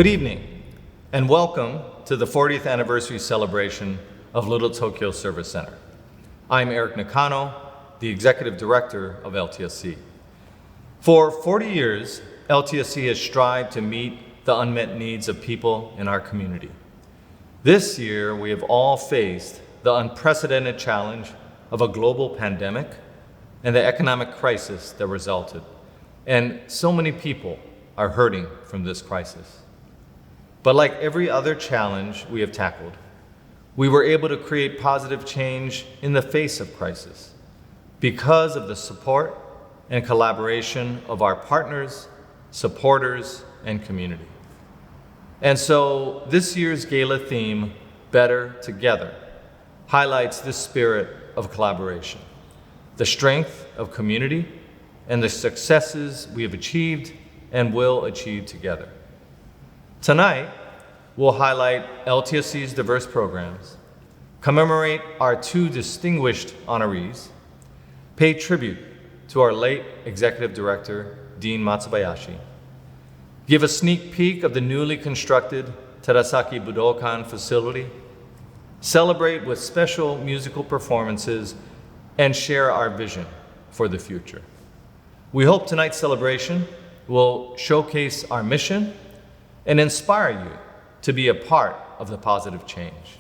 Good evening, and welcome to the 40th anniversary celebration of Little Tokyo Service Center. I'm Eric Nakano, the Executive Director of LTSC. For 40 years, LTSC has strived to meet the unmet needs of people in our community. This year, we have all faced the unprecedented challenge of a global pandemic and the economic crisis that resulted. And so many people are hurting from this crisis. But like every other challenge we have tackled, we were able to create positive change in the face of crisis because of the support and collaboration of our partners, supporters, and community. And so this year's Gala theme, Better Together, highlights this spirit of collaboration, the strength of community, and the successes we have achieved and will achieve together. Tonight, we'll highlight LTSC's diverse programs, commemorate our two distinguished honorees, pay tribute to our late Executive Director, Dean Matsubayashi, give a sneak peek of the newly constructed Terasaki Budokan facility, celebrate with special musical performances, and share our vision for the future. We hope tonight's celebration will showcase our mission and inspire you to be a part of the positive change.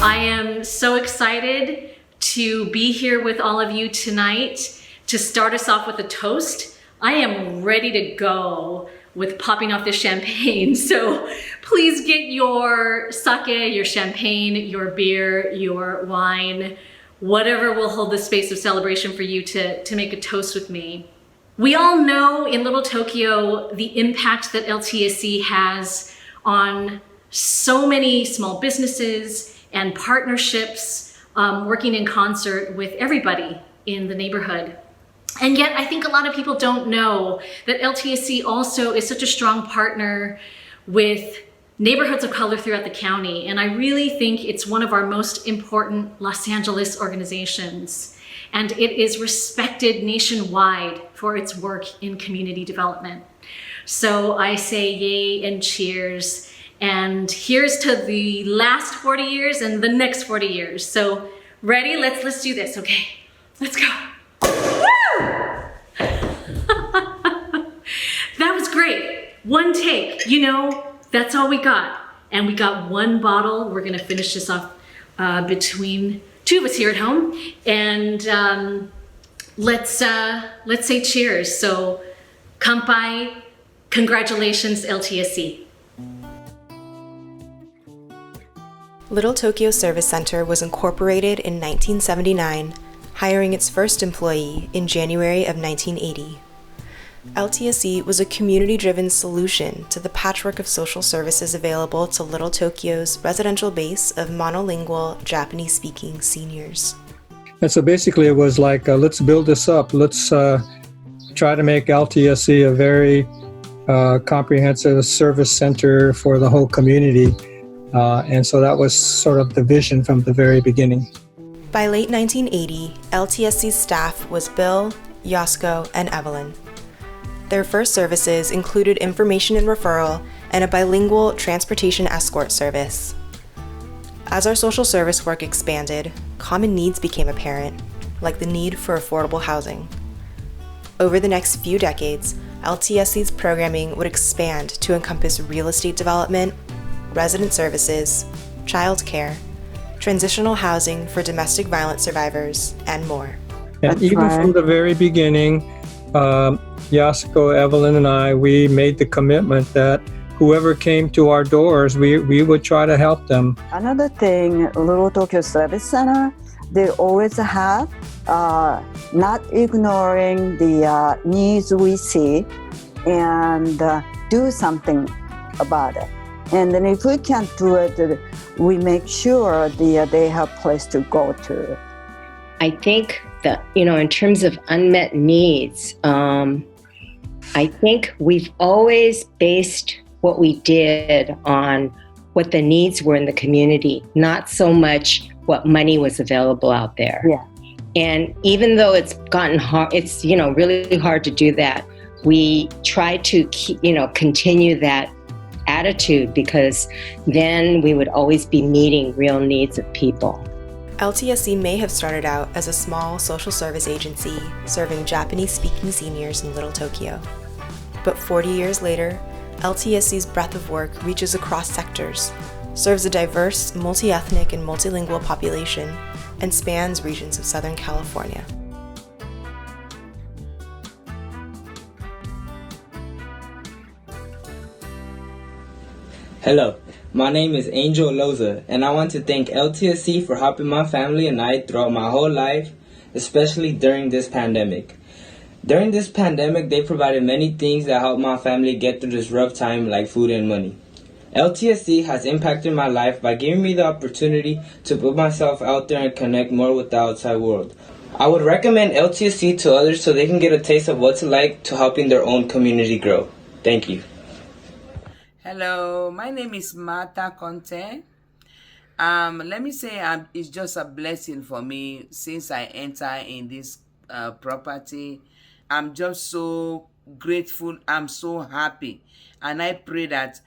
I am so excited to be here with all of you tonight to start us off with a toast. I am ready to go with popping off this champagne. So please get your sake, your champagne, your beer, your wine, whatever will hold the space of celebration for you to make a toast with me. We all know in Little Tokyo the impact that LTSC has on so many small businesses and partnerships working in concert with everybody in the neighborhood. And yet I think a lot of people don't know that LTSC also is such a strong partner with neighborhoods of color throughout the county. And I really think it's one of our most important Los Angeles organizations. And it is respected nationwide for its work in community development. So I say yay and cheers. And here's to the last 40 years and the next 40 years. So ready? Let's do this, okay? Let's go. Woo! That was great. One take, that's all we got. And we got one bottle. We're gonna finish this off between two of us here at home. And let's say cheers. So, kanpai, congratulations, LTSC. Little Tokyo Service Center was incorporated in 1979, hiring its first employee in January of 1980. LTSC was a community-driven solution to the patchwork of social services available to Little Tokyo's residential base of monolingual Japanese-speaking seniors. And so basically it was like, let's build this up. Let's try to make LTSC a very comprehensive service center for the whole community. And so that was sort of the vision from the very beginning. By late 1980, LTSC's staff was Bill, Yosko, and Evelyn. Their first services included information and referral and a bilingual transportation escort service. As our social service work expanded, common needs became apparent, like the need for affordable housing. Over the next few decades, LTSC's programming would expand to encompass real estate development, resident services, childcare, transitional housing for domestic violence survivors, and more. And even from the very beginning, Yasuko, Evelyn, and I, we made the commitment that whoever came to our doors, we would try to help them. Another thing, Little Tokyo Service Center, they always have not ignoring the needs we see and do something about it. And then if we can't do it, we make sure they have a place to go to. I think that, in terms of unmet needs, I think we've always based what we did on what the needs were in the community, not so much what money was available out there. Yeah. And even though it's gotten hard, it's, really hard to do that. We try to continue that attitude, because then we would always be meeting real needs of people. LTSC may have started out as a small social service agency serving Japanese-speaking seniors in Little Tokyo. But 40 years later, LTSC's breadth of work reaches across sectors, serves a diverse, multi-ethnic, and multilingual population, and spans regions of Southern California. Hello, my name is Angel Loza, and I want to thank LTSC for helping my family and I throughout my whole life, especially during this pandemic. During this pandemic, they provided many things that helped my family get through this rough time, like food and money. LTSC has impacted my life by giving me the opportunity to put myself out there and connect more with the outside world. I would recommend LTSC to others so they can get a taste of what's like to helping their own community grow. Thank you. Hello, my name is Martha Conte. Let me say it's just a blessing for me since I enter in this property. I'm just so grateful. I'm so happy. And I pray that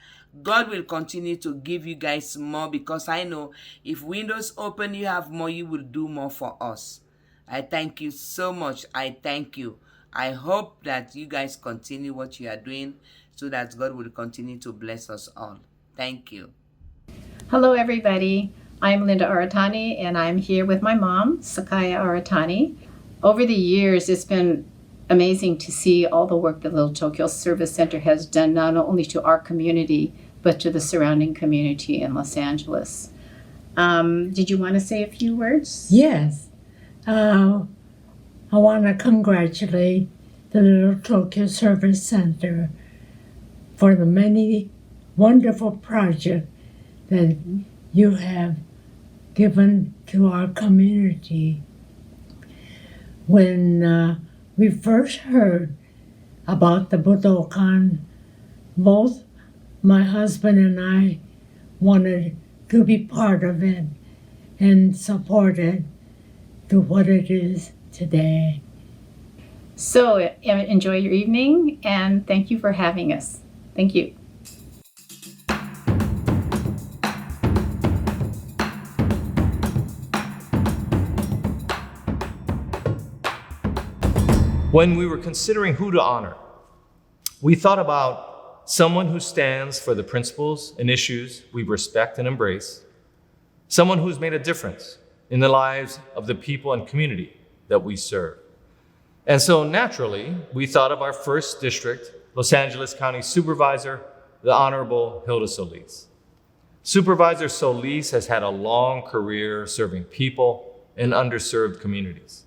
God will continue to give you guys more, because I know if windows open, you have more, you will do more for us. I thank you so much. I thank you. I hope that you guys continue what you are doing so that God will continue to bless us all. Thank you. Hello, everybody. I'm Linda Aratani, and I'm here with my mom, Sakaya Aratani. Over the years, it's been amazing to see all the work that Little Tokyo Service Center has done, not only to our community, but to the surrounding community in Los Angeles. Did you want to say a few words? Yes. I want to congratulate the Little Tokyo Service Center for the many wonderful projects that you have given to our community. When we first heard about the Budokan, both my husband and I wanted to be part of it and support it to what it is today. So enjoy your evening, and thank you for having us. Thank you. When we were considering who to honor, we thought about someone who stands for the principles and issues we respect and embrace, someone who's made a difference in the lives of the people and community that we serve. And so naturally, we thought of our first district, Los Angeles County Supervisor, the Honorable Hilda Solis. Supervisor Solis has had a long career serving people in underserved communities,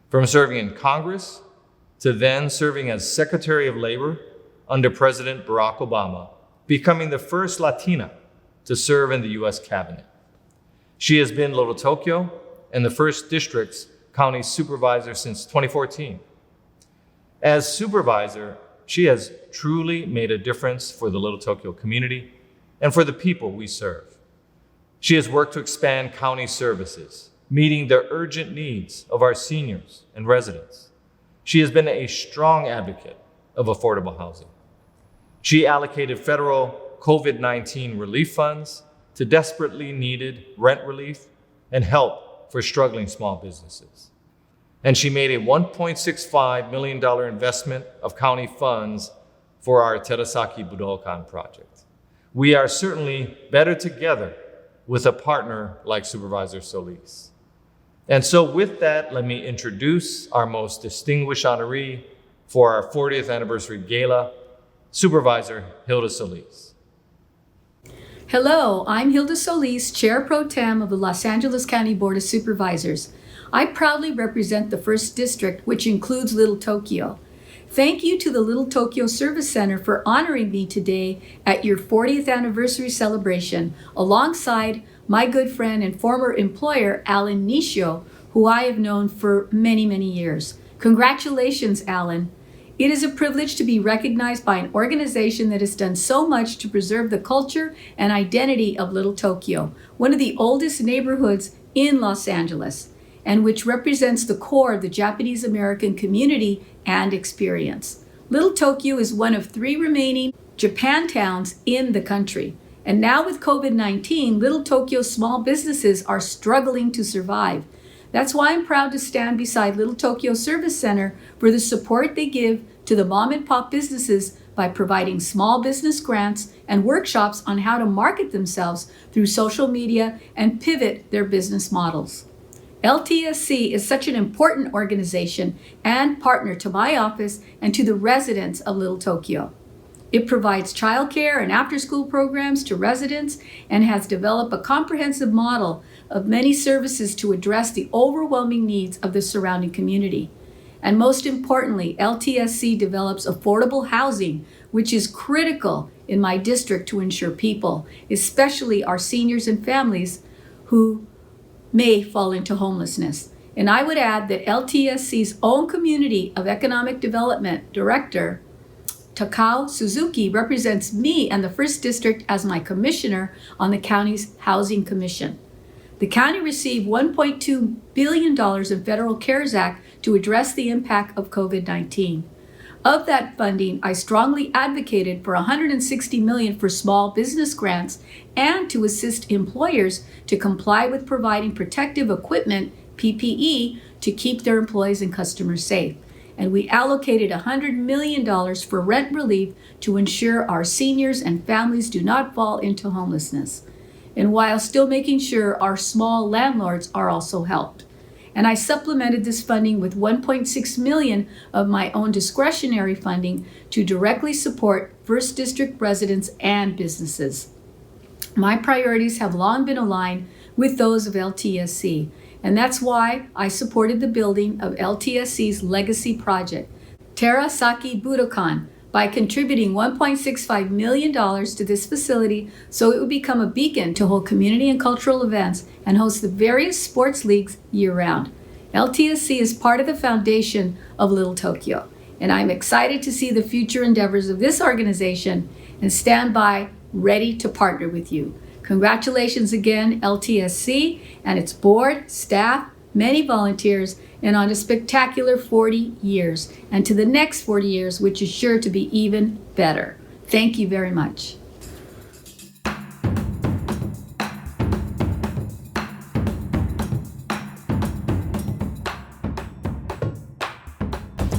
from serving in Congress to then serving as Secretary of Labor under President Barack Obama, becoming the first Latina to serve in the US cabinet. She has been Little Tokyo and the first district's county supervisor since 2014. As supervisor, she has truly made a difference for the Little Tokyo community and for the people we serve. She has worked to expand county services, meeting the urgent needs of our seniors and residents. She has been a strong advocate of affordable housing. She allocated federal COVID-19 relief funds to desperately needed rent relief and help for struggling small businesses. And she made a $1.65 million investment of county funds for our Terasaki Budokan project. We are certainly better together with a partner like Supervisor Solis. And so with that, let me introduce our most distinguished honoree for our 40th anniversary gala, Supervisor Hilda Solis. Hello, I'm Hilda Solis, Chair Pro Tem of the Los Angeles County Board of Supervisors. I proudly represent the 1st District, which includes Little Tokyo. Thank you to the Little Tokyo Service Center for honoring me today at your 40th anniversary celebration, alongside my good friend and former employer, Alan Nishio, who I have known for many, many years. Congratulations, Alan. It is a privilege to be recognized by an organization that has done so much to preserve the culture and identity of Little Tokyo, one of the oldest neighborhoods in Los Angeles. and which represents the core of the Japanese American community and experience. Little Tokyo is one of 3 remaining Japantowns in the country. And now with COVID-19, Little Tokyo's small businesses are struggling to survive. That's why I'm proud to stand beside Little Tokyo Service Center for the support they give to the mom and pop businesses by providing small business grants and workshops on how to market themselves through social media and pivot their business models. LTSC is such an important organization and partner to my office and to the residents of Little Tokyo. It provides childcare and after-school programs to residents and has developed a comprehensive model of many services to address the overwhelming needs of the surrounding community. And most importantly, LTSC develops affordable housing, which is critical in my district to ensure people, especially our seniors and families who may fall into homelessness. And I would add that LTSC's own Community of Economic Development Director, Takao Suzuki, represents me and the First District as my commissioner on the county's Housing Commission. The county received $1.2 billion in Federal CARES Act to address the impact of COVID-19. Of that funding, I strongly advocated for $160 million for small business grants and to assist employers to comply with providing protective equipment, PPE, to keep their employees and customers safe. And we allocated $100 million for rent relief to ensure our seniors and families do not fall into homelessness. And while still making sure our small landlords are also helped. And I supplemented this funding with $1.6 million of my own discretionary funding to directly support First District residents and businesses. My priorities have long been aligned with those of LTSC, and that's why I supported the building of LTSC's legacy project, Terasaki Budokan, by contributing $1.65 million to this facility so it would become a beacon to hold community and cultural events and host the various sports leagues year-round. LTSC is part of the foundation of Little Tokyo, and I'm excited to see the future endeavors of this organization and stand by ready to partner with you. Congratulations again, LTSC and its board, staff, many volunteers, and on a spectacular 40 years, and to the next 40 years, which is sure to be even better. Thank you very much.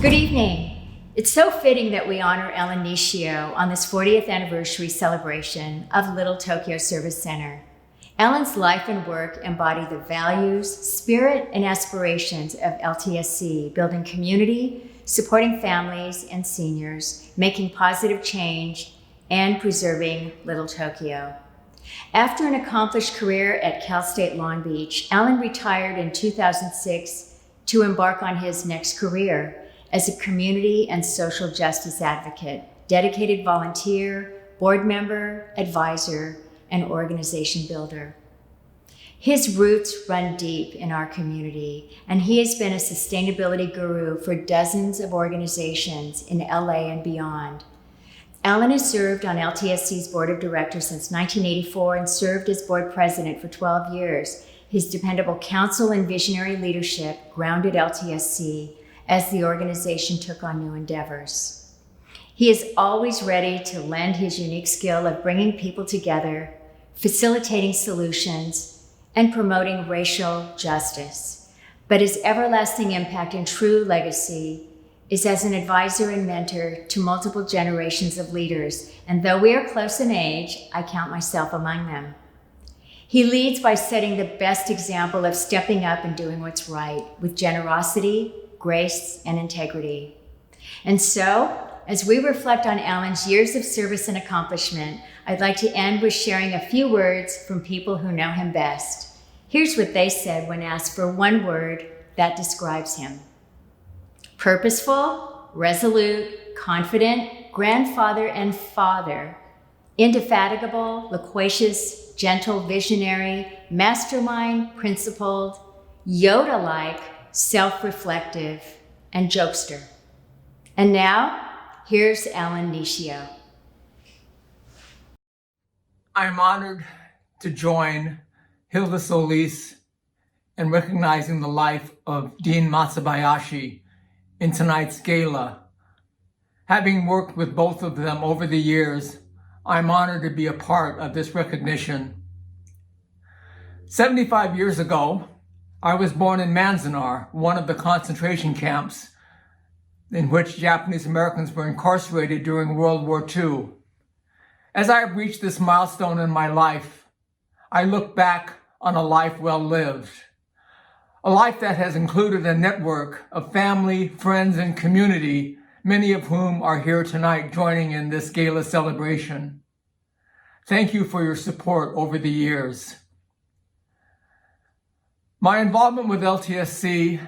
Good evening. It's so fitting that we honor Ellen Nishio on this 40th anniversary celebration of Little Tokyo Service Center. Ellen's life and work embody the values, spirit, and aspirations of LTSC, building community, supporting families and seniors, making positive change, and preserving Little Tokyo. After an accomplished career at Cal State Long Beach, Ellen retired in 2006 to embark on his next career as a community and social justice advocate, dedicated volunteer, board member, advisor, and organization builder. His roots run deep in our community, and he has been a sustainability guru for dozens of organizations in LA and beyond. Ellen has served on LTSC's board of directors since 1984 and served as board president for 12 years. His dependable counsel and visionary leadership grounded LTSC as the organization took on new endeavors. He is always ready to lend his unique skill of bringing people together, facilitating solutions, and promoting racial justice. But his everlasting impact and true legacy is as an advisor and mentor to multiple generations of leaders. And though we are close in age, I count myself among them. He leads by setting the best example of stepping up and doing what's right with generosity, grace, and integrity. And so, as we reflect on Alan's years of service and accomplishment, I'd like to end with sharing a few words from people who know him best. Here's what they said when asked for one word that describes him. Purposeful, resolute, confident, grandfather and father, indefatigable, loquacious, gentle, visionary, mastermind, principled, Yoda-like, self-reflective, and jokester. And now, here's Alan Nishio. I'm honored to join Hilda Solis and recognizing the life of Dean Matsubayashi in tonight's gala. Having worked with both of them over the years, I'm honored to be a part of this recognition. 75 years ago, I was born in Manzanar, one of the concentration camps in which Japanese Americans were incarcerated during World War II. As I have reached this milestone in my life, I look back on a life well lived. A life that has included a network of family, friends, and community, many of whom are here tonight joining in this gala celebration. Thank you for your support over the years. My involvement with LTSC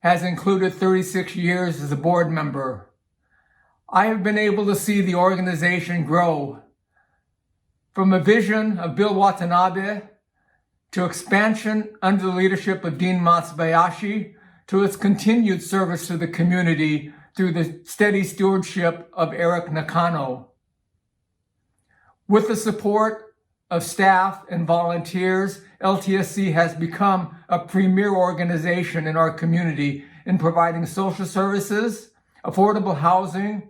has included 36 years as a board member. I have been able to see the organization grow from a vision of Bill Watanabe to expansion under the leadership of Dean Matsubayashi to its continued service to the community through the steady stewardship of Eric Nakano. With the support of staff and volunteers, LTSC has become a premier organization in our community in providing social services, affordable housing,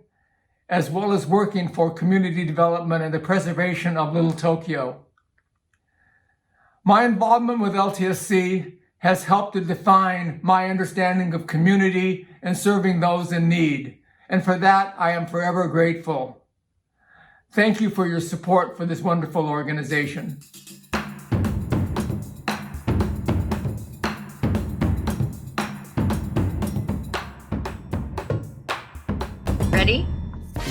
as well as working for community development and the preservation of Little Tokyo. My involvement with LTSC has helped to define my understanding of community and serving those in need, and for that I am forever grateful. Thank you for your support for this wonderful organization. Ready?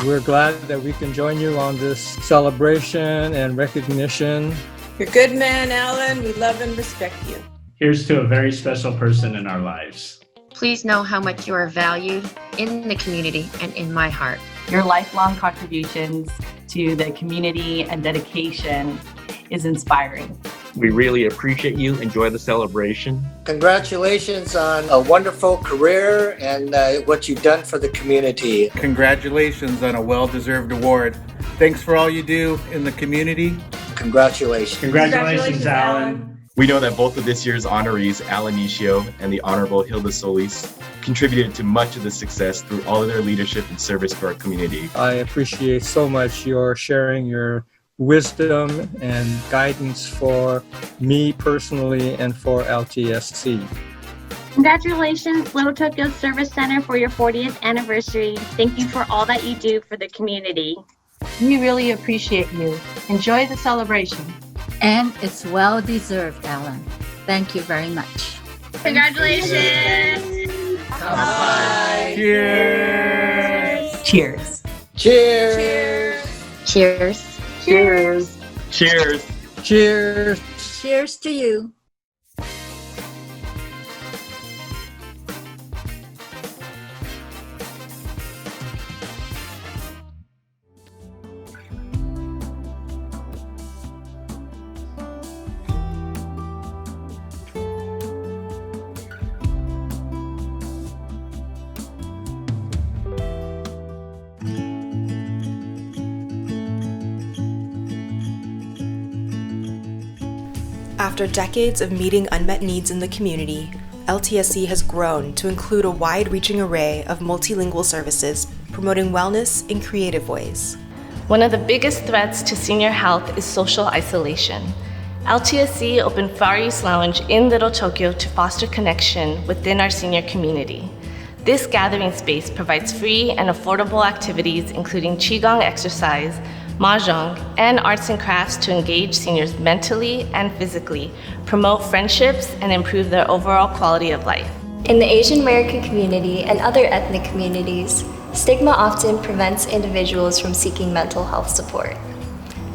We're glad that we can join you on this celebration and recognition. You're a good man, Alan. We love and respect you. Here's to a very special person in our lives. Please know how much you are valued in the community and in my heart. Your lifelong contributions to the community and dedication is inspiring. We really appreciate you. Enjoy the celebration. Congratulations on a wonderful career and what you've done for the community. Congratulations on a well-deserved award. Thanks for all you do in the community. Congratulations. Congratulations, Alan. We know that both of this year's honorees, Alan Nishio and the Honorable Hilda Solis, contributed to much of the success through all of their leadership and service to our community. I appreciate so much your sharing your wisdom and guidance for me personally and for LTSC. Congratulations, Little Tokyo Service Center, for your 40th anniversary. Thank you for all that you do for the community. We really appreciate you. Enjoy the celebration. And it's well deserved, Alan. Thank you very much. Congratulations! Bye. Cheers! Cheers. Cheers! Cheers! Cheers. Cheers! Cheers! Cheers to you. After decades of meeting unmet needs in the community, LTSC has grown to include a wide-reaching array of multilingual services promoting wellness in creative ways. One of the biggest threats to senior health is social isolation. LTSC opened Far East Lounge in Little Tokyo to foster connection within our senior community. This gathering space provides free and affordable activities including Qigong exercise, mahjong, and arts and crafts to engage seniors mentally and physically, promote friendships, and improve their overall quality of life. In the Asian American community and other ethnic communities, stigma often prevents individuals from seeking mental health support.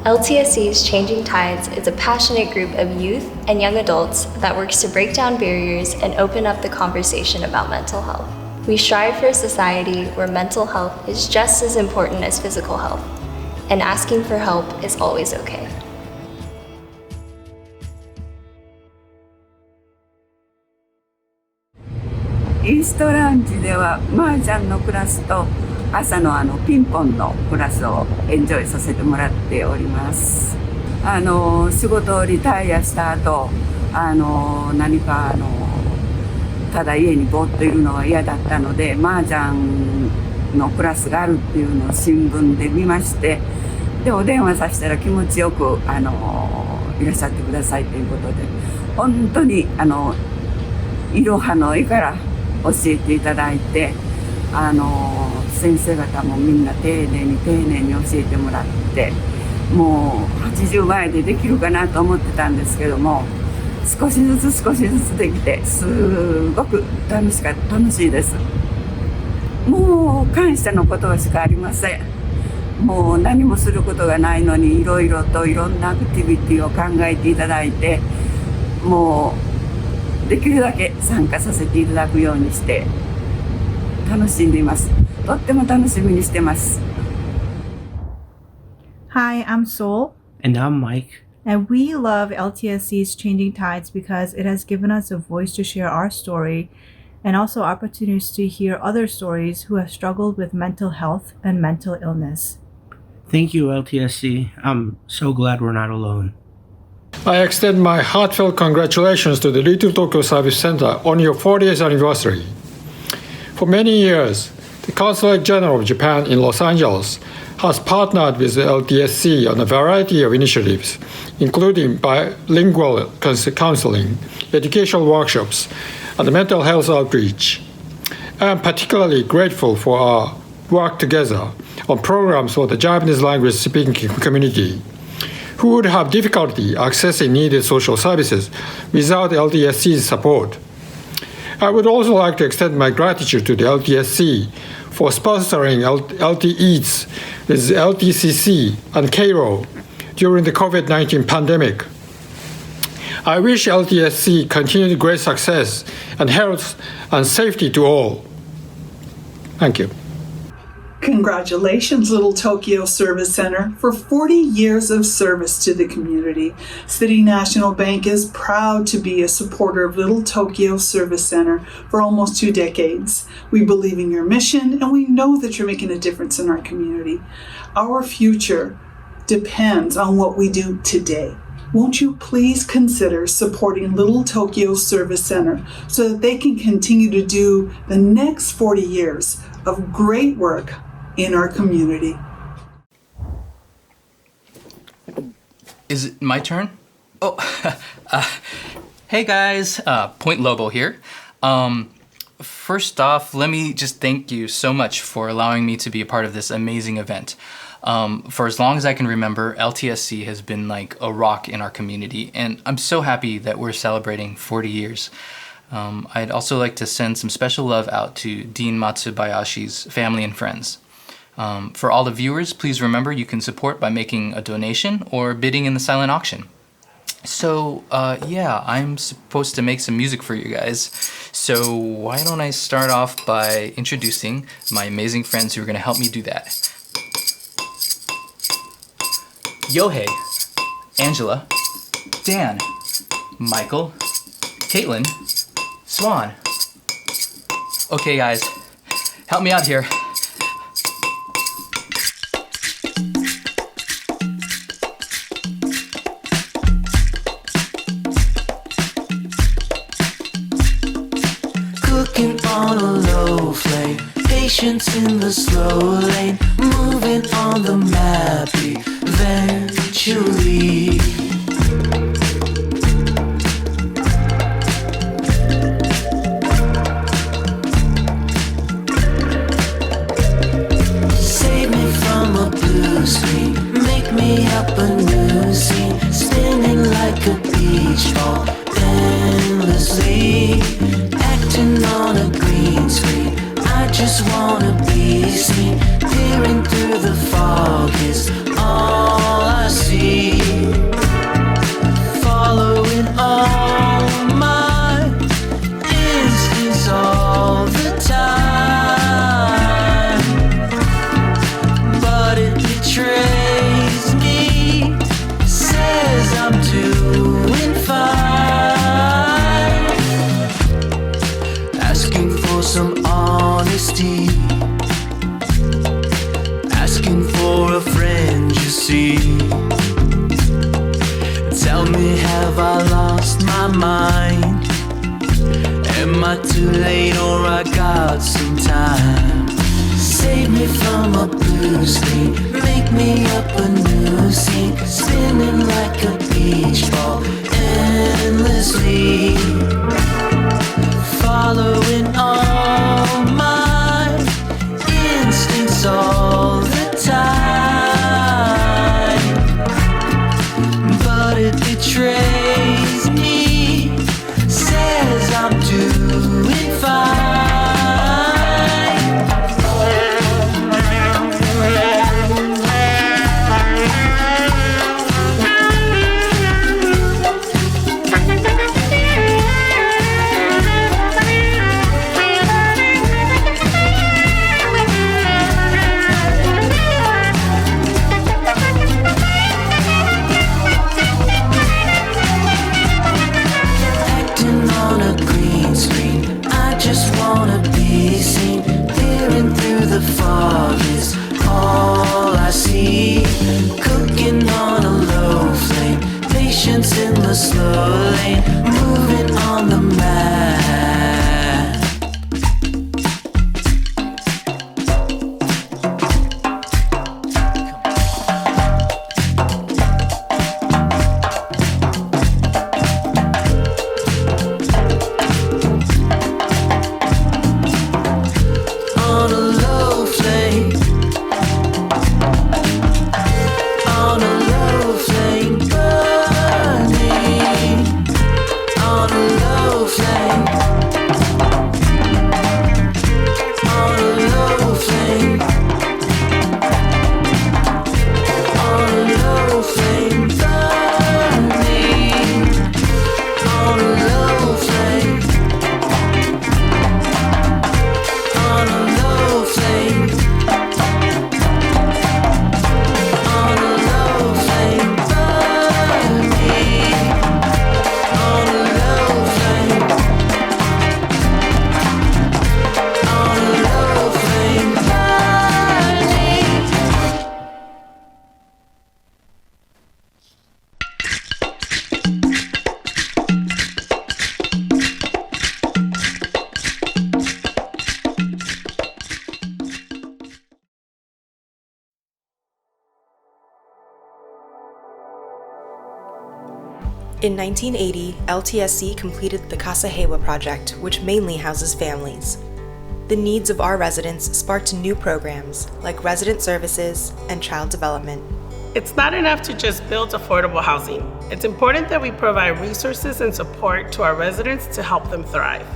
LTSC's Changing Tides is a passionate group of youth and young adults that works to break down barriers and open up the conversation about mental health. We strive for a society where mental health is just as important as physical health, and asking for help is always okay. East Lounge では麻雀のクラスと朝のピンポンのクラスをエンジョイさせてもらっております。仕事をリタイアした後、何かただ家にぼーっといるのは嫌だったので、麻雀のクラスがあるっていうのを新聞で見まして、でお電話させたら気持ちよくいらっしゃってくださいということで、本当にいろはの絵から教えていただいて、先生方もみんな丁寧に教えてもらって、もう80前でできるかなと思ってたんですけども、少しずつできて、すごく楽しいです。もう感謝の言葉しかありません。もう何もすることがないのに、いろいろといろんなアクティビティを考えていただいて、もうできるだけ参加させていただくようにして楽しんでいます。とっても楽しみにしてます。 Hi, I'm Sol. And I'm Mike. And we love LTSC's Changing Tides because it has given us a voice to share our story and also opportunities to hear other stories who have struggled with mental health and mental illness. Thank you, LTSC. I'm so glad we're not alone. I extend my heartfelt congratulations to the Little Tokyo Service Center on your 40th anniversary. For many years, the Consulate General of Japan in Los Angeles has partnered with the LTSC on a variety of initiatives, including bilingual counseling, educational workshops, and mental health outreach. I am particularly grateful for our work together on programs for the Japanese language speaking community, who would have difficulty accessing needed social services without LTSC's support. I would also like to extend my gratitude to the LTSC for sponsoring LT Eats with LTCC and Keiro during the COVID-19 pandemic. I wish LTSC continued great success and health and safety to all. Thank you. Congratulations, Little Tokyo Service Center, for 40 years of service to the community. City National Bank is proud to be a supporter of Little Tokyo Service Center for almost 2 decades. We believe in your mission, and we know that you're making a difference in our community. Our future depends on what we do today. Won't you please consider supporting Little Tokyo Service Center so that they can continue to do the next 40 years of great work in our community. Is it my turn? Oh, hey guys, Point Lobo here. First off, let me just thank you so much for allowing me to be a part of this amazing event. For as long as I can remember, LTSC has been like a rock in our community, and I'm so happy that we're celebrating 40 years. I'd also like to send some special love out to Dean Matsubayashi's family and friends. For all the viewers, please remember you can support by making a donation or bidding in the silent auction. So, yeah, I'm supposed to make some music for you guys. So why don't I start off by introducing my amazing friends who are going to help me do that. Yohei, Angela, Dan, Michael, Caitlin, Swan. Okay guys, help me out here. Cooking on a low flame, patience in the slow lane, moving on the map eventually. Screen, make me up a new scene, spinning like a beach ball endlessly, acting on a green screen. I just wanna be seen, peering through the fog is all I see, following all my instincts all the time, but it betrays me, says I'm doing fine, asking for some honesty, asking for a friend, you see. Tell me, have I lost my my mind. Am I too late or I got some time? Save me from a blue screen, make me up a new scene, spinning like a beach ball endlessly, following all my instincts all the time, but it betrays me, says I'm doing fine. In the slow lane, moving on the mat. On a low flame, on a low flame. In 1980, LTSC completed the Kasahewa project, which mainly houses families. The needs of our residents sparked new programs like resident services and child development. It's not enough to just build affordable housing. It's important that we provide resources and support to our residents to help them thrive.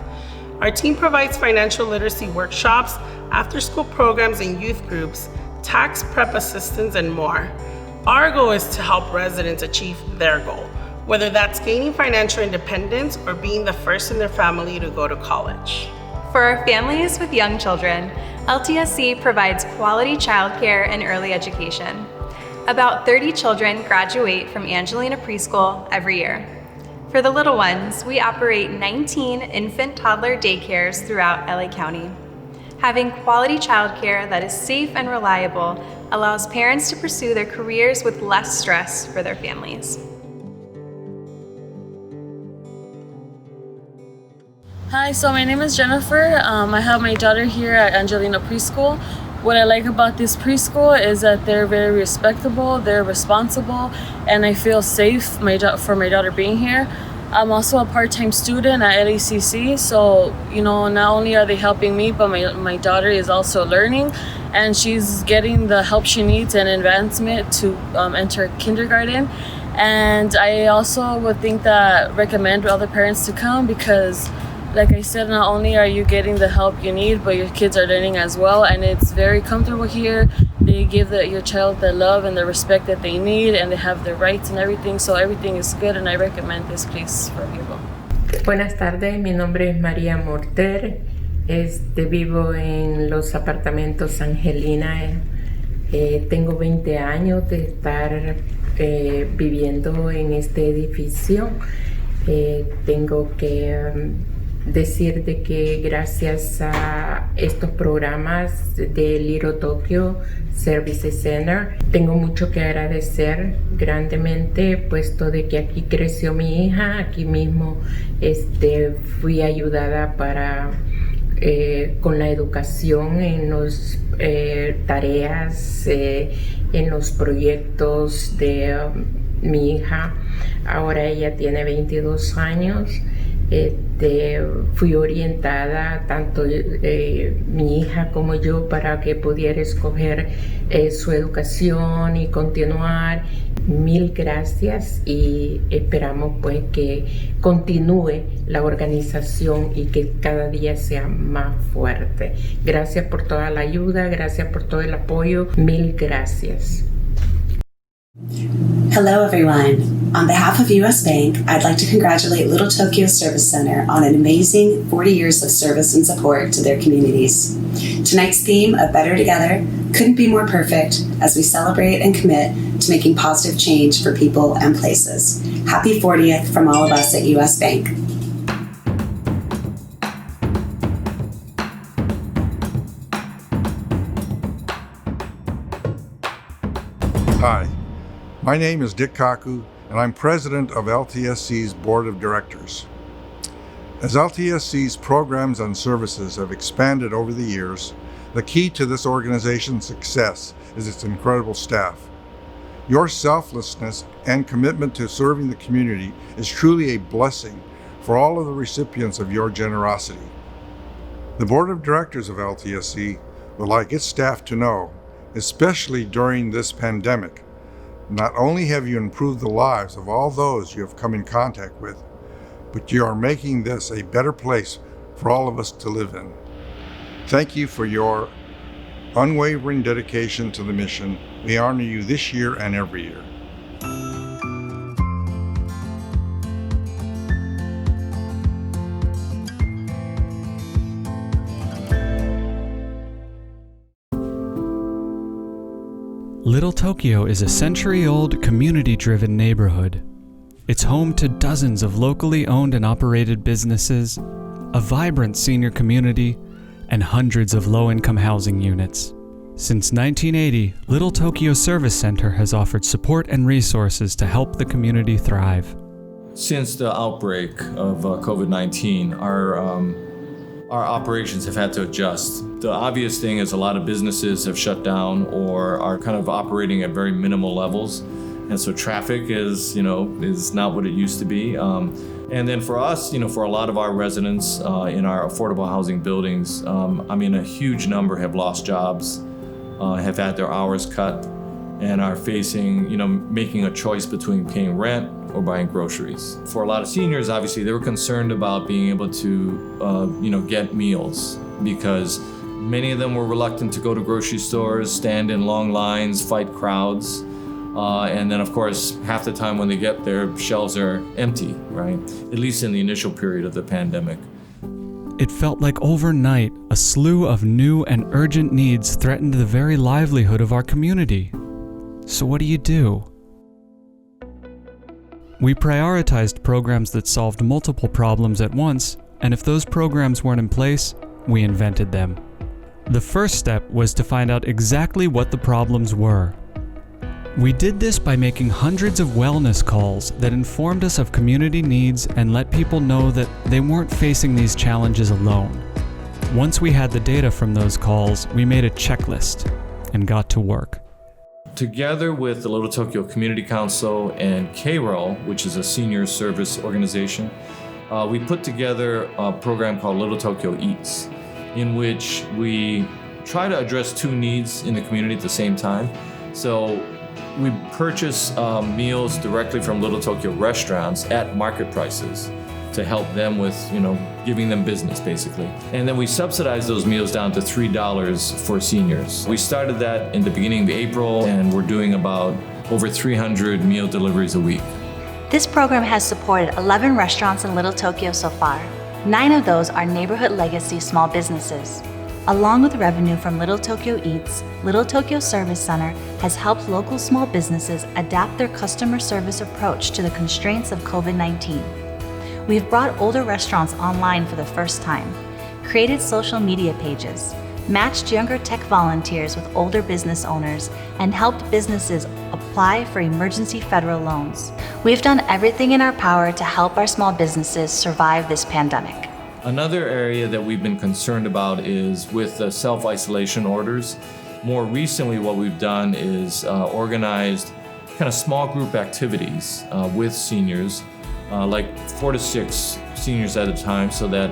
Our team provides financial literacy workshops, after-school programs and youth groups, tax prep assistance, and more. Our goal is to help residents achieve their goal, whether that's gaining financial independence or being the first in their family to go to college. For our families with young children, LTSC provides quality childcare and early education. About 30 children graduate from Angelina Preschool every year. For the little ones, we operate 19 infant-toddler daycares throughout LA County. Having quality childcare that is safe and reliable allows parents to pursue their careers with less stress for their families. Hi, so my name is Jennifer. I have my daughter here at Angelina Preschool. What I like about this preschool is that they're very respectable, they're responsible, and I feel safe for my daughter being here. I'm also a part-time student at LISC, so not only are they helping me, but my daughter is also learning, and she's getting the help she needs and advancement to enter kindergarten. And I also would recommend other parents to come because, like I said, not only are you getting the help you need, but your kids are learning as well, and it's very comfortable here. They give your child the love and the respect that they need, and they have their rights and everything, so everything is good, and I recommend this place for people. Buenas tardes, mi nombre es María Morter. Vivo en los apartamentos Angelina. Tengo 20 años de estar viviendo en este edificio. Tengo que decir de que gracias a estos programas de Little Tokyo Services Center tengo mucho que agradecer grandemente, puesto de que aquí creció mi hija, aquí mismo fui ayudada con la educación en las tareas, en los proyectos de mi hija. Ahora ella tiene 22 años. Fui orientada, tanto mi hija como yo, para que pudiera escoger su educación y continuar. Mil gracias y esperamos pues que continúe la organización y que cada día sea más fuerte. Gracias por toda la ayuda, gracias por todo el apoyo, mil gracias. Hello everyone. On behalf of US Bank, I'd like to congratulate Little Tokyo Service Center on an amazing 40 years of service and support to their communities. Tonight's theme of Better Together couldn't be more perfect as we celebrate and commit to making positive change for people and places. Happy 40th from all of us at US Bank. Hi. My name is Dick Kaku, and I'm president of LTSC's Board of Directors. As LTSC's programs and services have expanded over the years, the key to this organization's success is its incredible staff. Your selflessness and commitment to serving the community is truly a blessing for all of the recipients of your generosity. The Board of Directors of LTSC would like its staff to know, especially during this pandemic, not only have you improved the lives of all those you have come in contact with, but you are making this a better place for all of us to live in. Thank you for your unwavering dedication to the mission. We honor you this year and every year. Little Tokyo is a century-old, community-driven neighborhood. It's home to dozens of locally owned and operated businesses, a vibrant senior community, and hundreds of low-income housing units. Since 1980, Little Tokyo Service Center has offered support and resources to help the community thrive. Since the outbreak of COVID-19, our operations have had to adjust. The obvious thing is a lot of businesses have shut down or are kind of operating at very minimal levels. And so traffic is not what it used to be. And then for us, for a lot of our residents in our affordable housing buildings, a huge number have lost jobs, have had their hours cut, and are facing, making a choice between paying rent or buying groceries. For a lot of seniors, obviously, they were concerned about being able to, get meals because many of them were reluctant to go to grocery stores, stand in long lines, fight crowds. And then, of course, half the time when they get there, shelves are empty, right? At least in the initial period of the pandemic. It felt like overnight, a slew of new and urgent needs threatened the very livelihood of our community. So what do? We prioritized programs that solved multiple problems at once, and if those programs weren't in place, we invented them. The first step was to find out exactly what the problems were. We did this by making hundreds of wellness calls that informed us of community needs and let people know that they weren't facing these challenges alone. Once we had the data from those calls, we made a checklist and got to work. Together with the Little Tokyo Community Council and Keiro, which is a senior service organization, we put together a program called Little Tokyo Eats, in which we try to address two needs in the community at the same time. So we purchase meals directly from Little Tokyo restaurants at market prices to help them with, giving them business, basically. And then we subsidize those meals down to $3 for seniors. We started that in the beginning of April, and we're doing about over 300 meal deliveries a week. This program has supported 11 restaurants in Little Tokyo so far. 9 of those are neighborhood legacy small businesses. Along with revenue from Little Tokyo Eats, Little Tokyo Service Center has helped local small businesses adapt their customer service approach to the constraints of COVID-19. We've brought older restaurants online for the first time, created social media pages, matched younger tech volunteers with older business owners, and helped businesses apply for emergency federal loans. We've done everything in our power to help our small businesses survive this pandemic. Another area that we've been concerned about is with the self-isolation orders. More recently, what we've done is organized kind of small group activities with seniors, like 4 to 6 seniors at a time, so that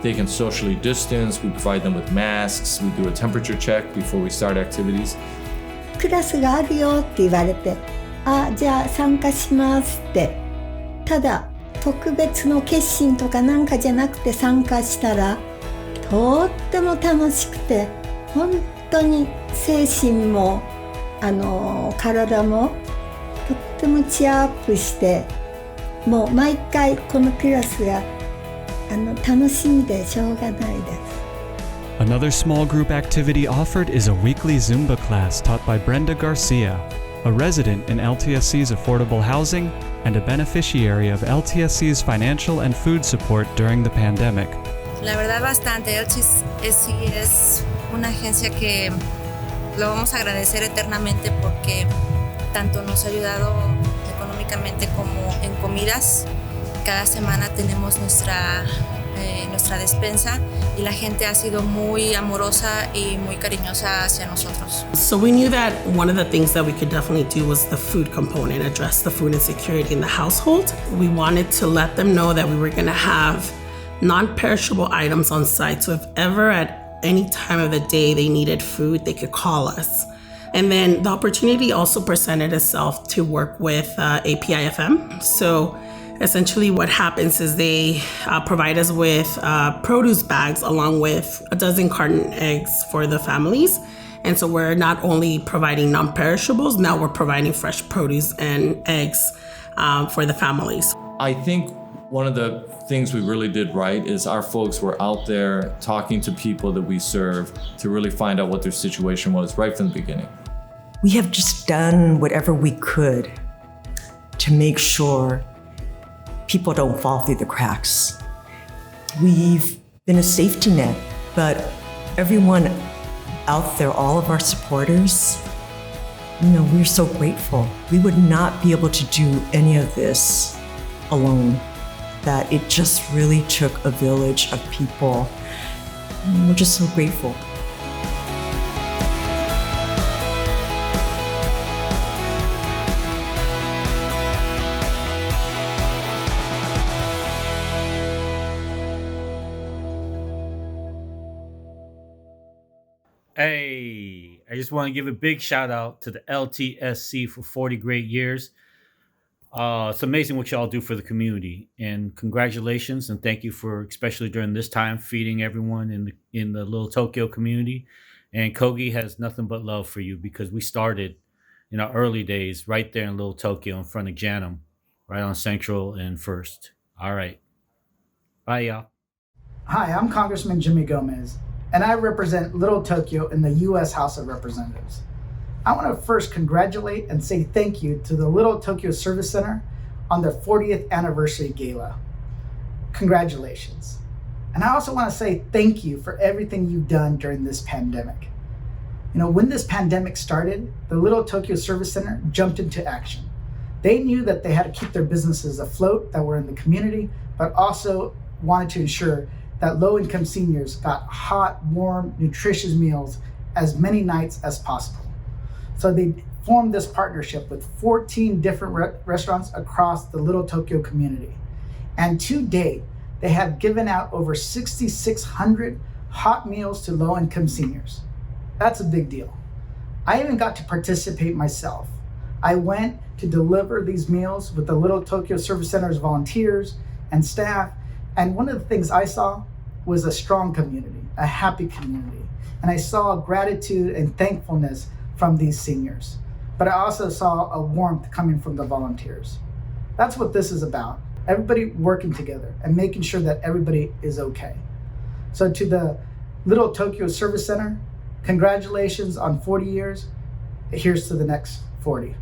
they can socially distance. We provide them with masks. We do a temperature check before we start activities. クラスがあるよって言われて、あ、じゃあ参加しますって。ただ特別の決心とかなんかじゃなくて参加したら、とっても楽しくて、本当に精神も体もとってもチアアップして、もう毎回このクラスが楽しみでしょうがないです。Another small group activity offered is a weekly Zumba class taught by Brenda Garcia, a resident in LTSC's affordable housing and a beneficiary of LTSC's financial and food support during the pandemic. La verdad bastante. LTSC es una agencia que lo vamos a agradecer eternamente porque tanto nos ha ayudado económicamente como en comidas. Cada semana tenemos nuestra despensa y la gente ha sido muy amorosa y muy cariñosa hacia nosotros. So we knew that one of the things that we could definitely do was the food component, address the food insecurity in the household. We wanted to let them know that we were going to have non-perishable items on site. So if ever at any time of the day they needed food, they could call us. And then the opportunity also presented itself to work with APIFM. So essentially what happens is they provide us with produce bags along with a dozen carton eggs for the families. And so we're not only providing non-perishables, now we're providing fresh produce and eggs for the families. I think one of the things we really did right is our folks were out there talking to people that we serve to really find out what their situation was right from the beginning. We have just done whatever we could to make sure people don't fall through the cracks. We've been a safety net, but everyone out there, all of our supporters, we're so grateful. We would not be able to do any of this alone, that it just really took a village of people. We're just so grateful. Hey, I just want to give a big shout out to the LTSC for 40 great years. It's amazing what y'all do for the community, and congratulations and thank you for, especially during this time, feeding everyone in the Little Tokyo community. And Kogi has nothing but love for you because we started in our early days right there in Little Tokyo in front of Janum, right on Central and First. All right. Bye, y'all. Hi, I'm Congressman Jimmy Gomez, and I represent Little Tokyo in the U.S. House of Representatives. I want to first congratulate and say thank you to the Little Tokyo Service Center on their 40th anniversary gala. Congratulations. And I also want to say thank you for everything you've done during this pandemic. When this pandemic started, the Little Tokyo Service Center jumped into action. They knew that they had to keep their businesses afloat that were in the community, but also wanted to ensure that low-income seniors got hot, warm, nutritious meals as many nights as possible. So they formed this partnership with 14 different restaurants across the Little Tokyo community. And to date, they have given out over 6,600 hot meals to low-income seniors. That's a big deal. I even got to participate myself. I went to deliver these meals with the Little Tokyo Service Center's volunteers and staff. And one of the things I saw was a strong community, a happy community. And I saw gratitude and thankfulness from these seniors. But I also saw a warmth coming from the volunteers. That's what this is about. Everybody working together and making sure that everybody is okay. So to the Little Tokyo Service Center, congratulations on 40 years. Here's to the next 40.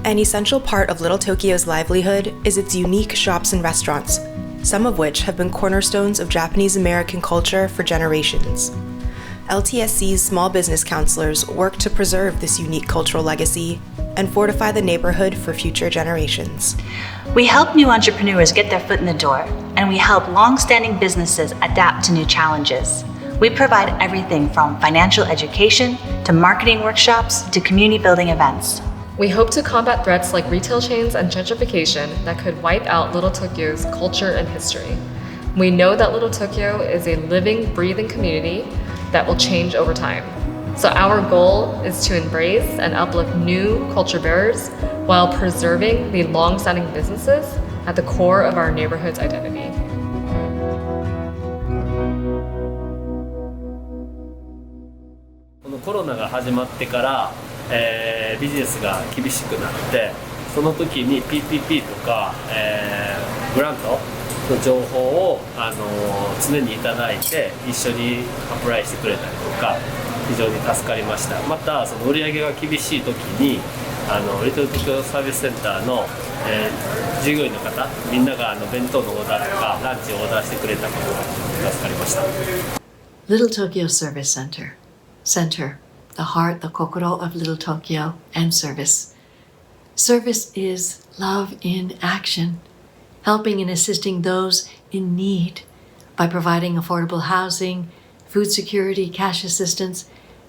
An essential part of Little Tokyo's livelihood is its unique shops and restaurants, some of which have been cornerstones of Japanese American culture for generations. LTSC's small business counselors work to preserve this unique cultural legacy and fortify the neighborhood for future generations. We help new entrepreneurs get their foot in the door, and we help long-standing businesses adapt to new challenges. We provide everything from financial education to marketing workshops to community building events. We hope to combat threats like retail chains and gentrification that could wipe out Little Tokyo's culture and history. We know that Little Tokyo is a living, breathing community that will change over time. So our goal is to embrace and uplift new culture bearers while preserving the long-standing businesses at the core of our neighborhood's identity. When COVID 始まってから、ビジネスが厳しくなって、その時に PPP とか、グラントの情報を常にいただいて一緒にアプライしてくれたりとか非常に助かりました。またその売り上げが厳しい時にリトル東京サービスセンターの、従業員の方みんなが弁当のオーダーとかランチをオーダーしてくれたことが助かりました。 Little Tokyo Service Center, the heart, the kokoro of Little Tokyo, and service. Service is love in action, helping and assisting those in need by providing affordable housing, food security, cash assistance,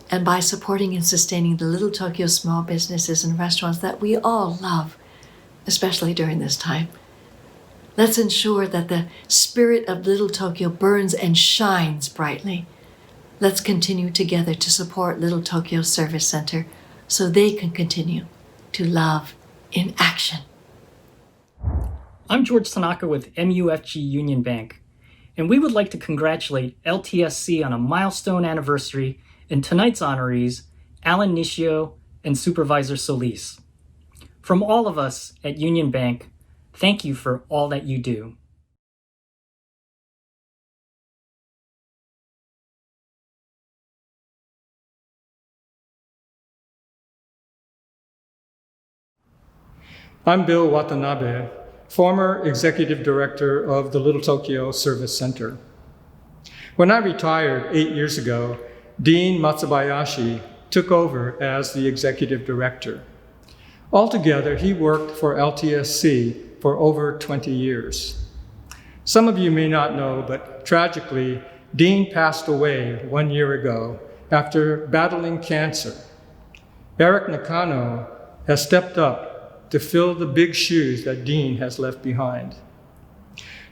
and by supporting and sustaining the Little Tokyo small businesses and restaurants that we all love, especially during this time. Let's ensure that the spirit of Little Tokyo burns and shines brightly. Let's continue together to support Little Tokyo Service Center so they can continue to love in action. I'm George Tanaka with MUFG Union Bank, and we would like to congratulate LTSC on a milestone anniversary and tonight's honorees, Alan Nishio and Supervisor Solis. From all of us at Union Bank, thank you for all that you do. I'm Bill Watanabe, former executive director of the Little Tokyo Service Center. When I retired 8 years ago, Dean Matsubayashi took over as the executive director. Altogether, he worked for LTSC for over 20 years. Some of you may not know, but tragically, Dean passed away 1 year ago after battling cancer. Eric Nakano has stepped up to fill the big shoes that Dean has left behind.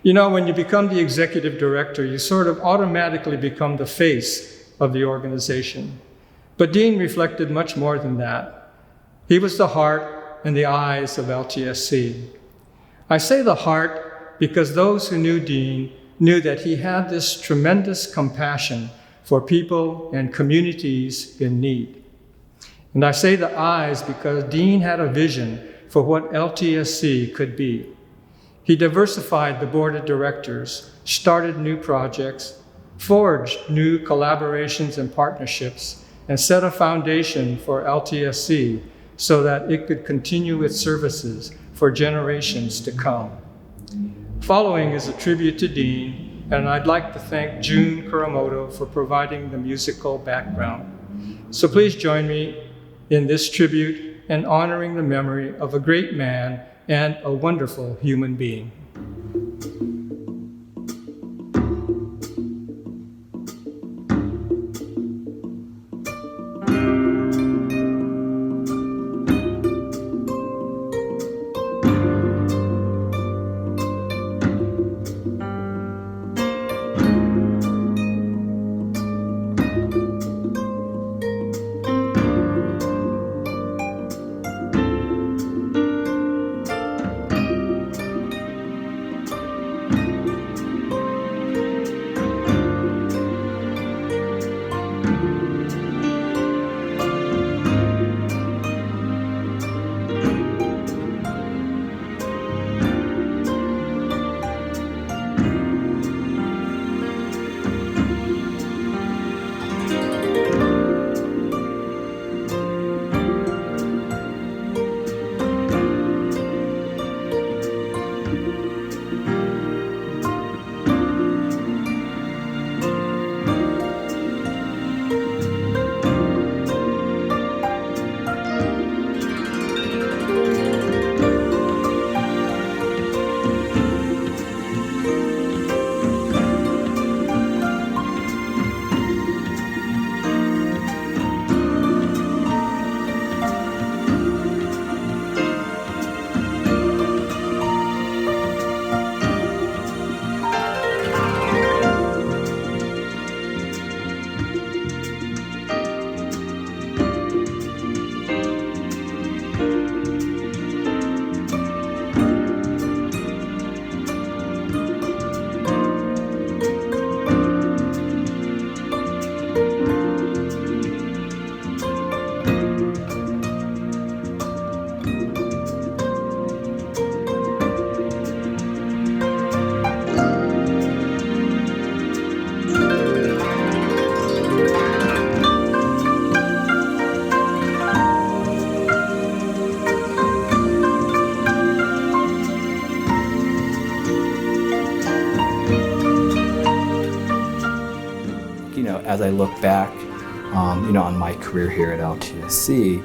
You know, when you become the executive director, you sort of automatically become the face of the organization. But Dean reflected much more than that. He was the heart and the eyes of LTSC. I say the heart because those who knew Dean knew that he had this tremendous compassion for people and communities in need. And I say the eyes because Dean had a vision for what LTSC could be. He diversified the board of directors, started new projects, forged new collaborations and partnerships, and set a foundation for LTSC so that it could continue its services for generations to come. Following is a tribute to Dean, and I'd like to thank June Kuramoto for providing the musical background. So please join me in this tribute and honoring the memory of a great man and a wonderful human being. as I look back, on my career here at LTSC,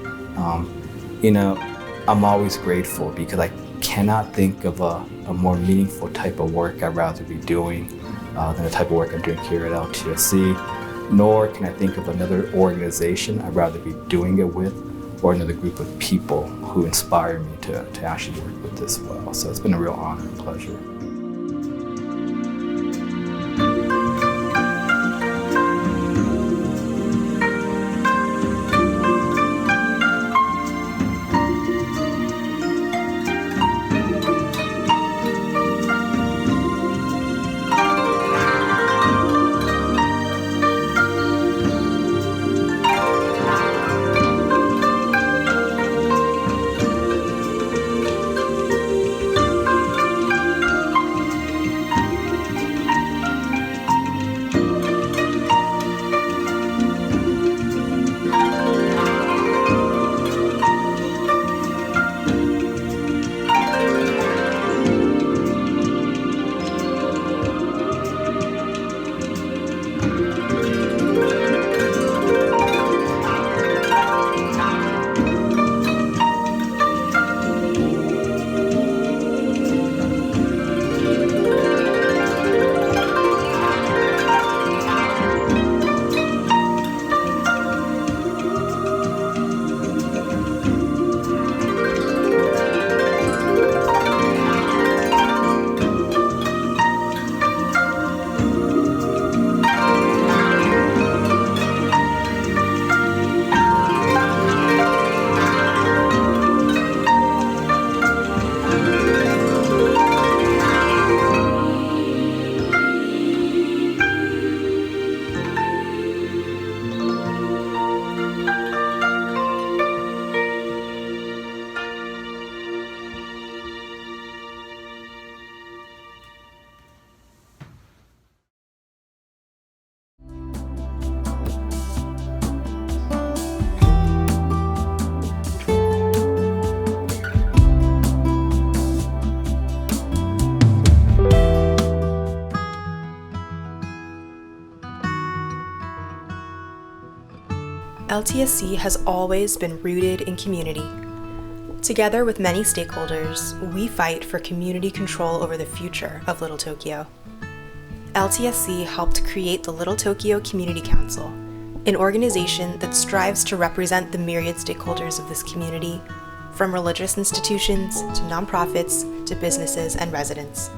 I'm always grateful because I cannot think of a more meaningful type of work I'd rather be doing than the type of work I'm doing here at LTSC, nor can I think of another organization I'd rather be doing it with or another group of people who inspire me to actually work with as well. So it's been a real honor and pleasure. LTSC has always been rooted in community. Together with many stakeholders, we fight for community control over the future of Little Tokyo. LTSC helped create the Little Tokyo Community Council, an organization that strives to represent the myriad stakeholders of this community, from religious institutions to nonprofits to businesses and residents.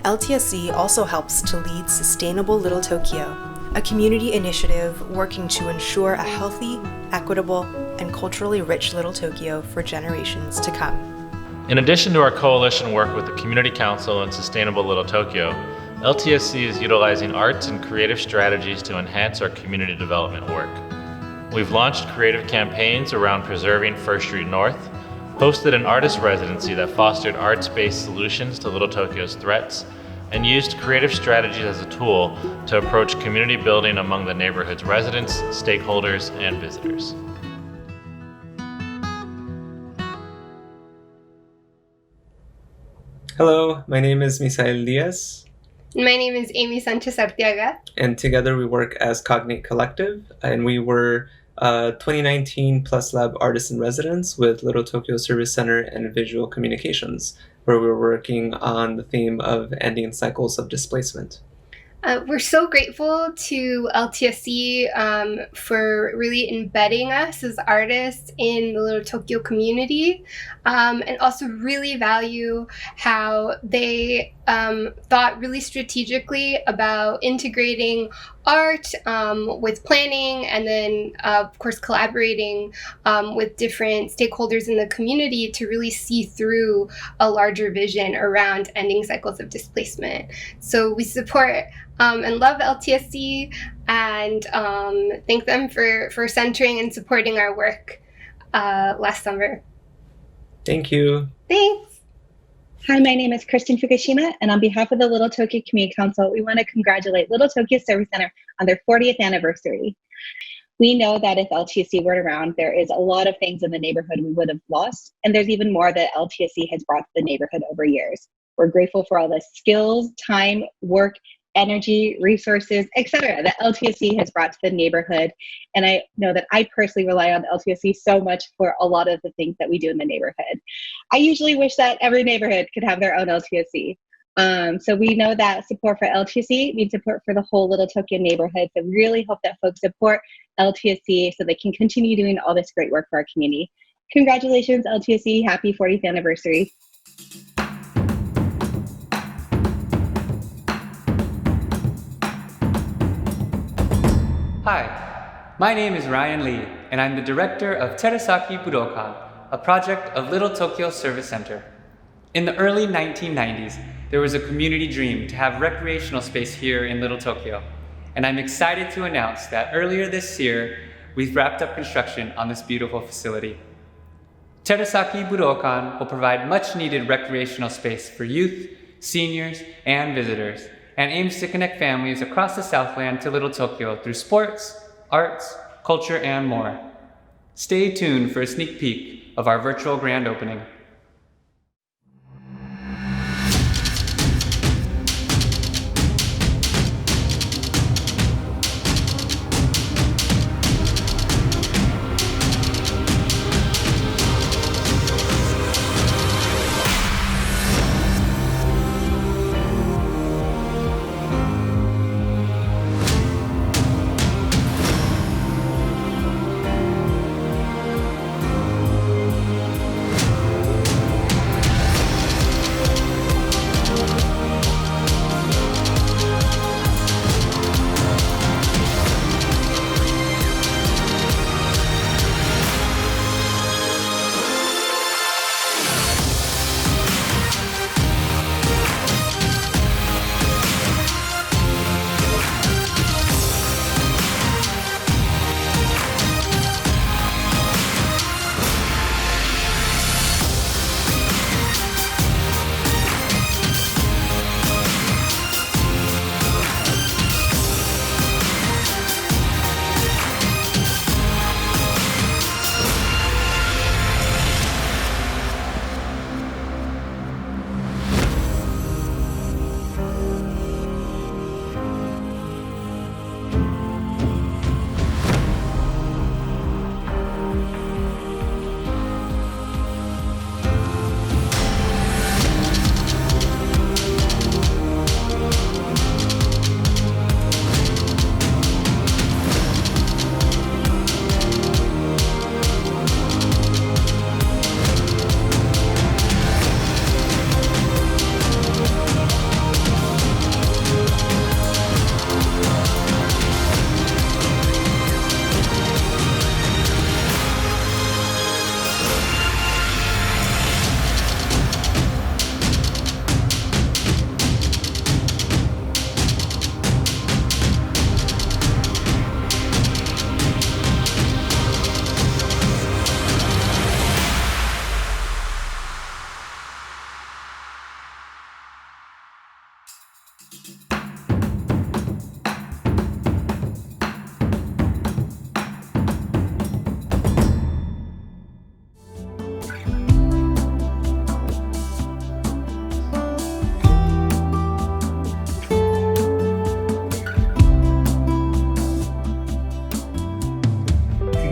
LTSC also helps to lead Sustainable Little Tokyo, a community initiative working to ensure a healthy, equitable, and culturally rich Little Tokyo for generations to come. In addition to our coalition work with the Community Council and Sustainable Little Tokyo, LTSC is utilizing arts and creative strategies to enhance our community development work. We've launched creative campaigns around preserving First Street North, hosted an artist residency that fostered arts-based solutions to Little Tokyo's threats, and used creative strategies as a tool to approach community building among the neighborhood's residents, stakeholders, and visitors. Hello, my name is Misael Diaz. My name is Amy Sanchez Arteaga. And together we work as Cognate Collective, and we were 2019 Plus Lab artists in residence with Little Tokyo Service Center and Visual Communications, where we were working on the theme of ending cycles of displacement. We're so grateful to LTSC for really embedding us as artists in the Little Tokyo community, and also really value how they thought really strategically about integrating art with planning, and then of course collaborating with different stakeholders in the community to really see through a larger vision around ending cycles of displacement. So we support and love LTSC, and thank them for centering and supporting our work last summer. Thank you. Thanks. Hi, my name is Kristen Fukushima, and on behalf of the Little Tokyo Community Council, we want to congratulate Little Tokyo Service Center on their 40th anniversary. We know that if LTSC weren't around, there is a lot of things in the neighborhood we would have lost, and there's even more that LTSC has brought to the neighborhood over years. We're grateful for all the skills, time, work, energy, resources, etc. that LTSC has brought to the neighborhood. And I know that I personally rely on LTSC so much for a lot of the things that we do in the neighborhood. I usually wish that every neighborhood could have their own LTSC. So we know that support for LTSC means support for the whole Little Tokyo neighborhood. So we really hope that folks support LTSC so they can continue doing all this great work for our community. Congratulations, LTSC. Happy 40th anniversary. Hi, my name is Ryan Lee, and I'm the director of Terasaki Budokan, a project of Little Tokyo Service Center. In the early 1990s, there was a community dream to have recreational space here in Little Tokyo, and I'm excited to announce that earlier this year, we've wrapped up construction on this beautiful facility. Terasaki Budokan will provide much-needed recreational space for youth, seniors, and visitors, and aims to connect families across the Southland to Little Tokyo through sports, arts, culture, and more. Stay tuned for a sneak peek of our virtual grand opening.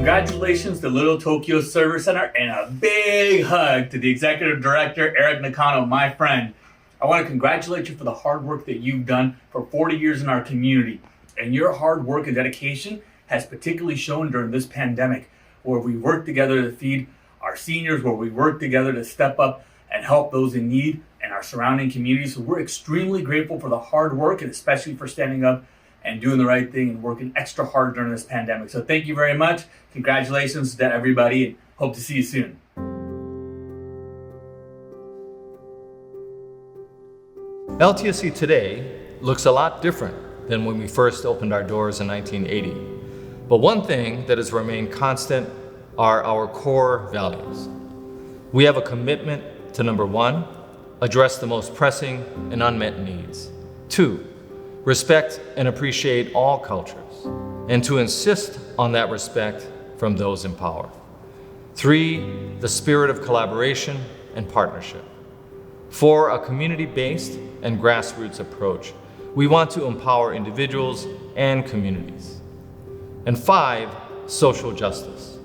Congratulations to Little Tokyo Service Center, and a big hug to the Executive Director, Eric Nakano, my friend. I want to congratulate you for the hard work that you've done for 40 years in our community. And your hard work and dedication has particularly shown during this pandemic, where we work together to feed our seniors, where we work together to step up and help those in need and our surrounding communities. So we're extremely grateful for the hard work, and especially for standing up and doing the right thing and working extra hard during this pandemic. So thank you very much. Congratulations to everybody, and hope to see you soon. LTSC today looks a lot different than when we first opened our doors in 1980. But one thing that has remained constant are our core values. We have a commitment to, number one, address the most pressing and unmet needs. 2, respect and appreciate all cultures, and to insist on that respect from those in power. 3, the spirit of collaboration and partnership. 4, a community-based and grassroots approach We want to empower individuals and communities. And 5, social justice.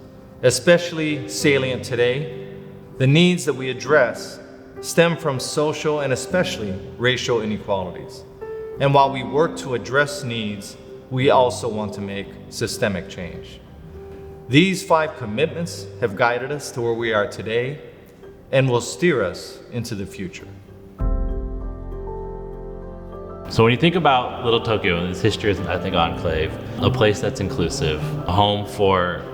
Especially salient today, the needs that we address stem from social and especially racial inequalities. And while we work to address needs, we also want to make systemic change. These 5 commitments have guided us to where we are today and will steer us into the future. So when you think about Little Tokyo and its history as an ethnic enclave, a place that's inclusive, a home for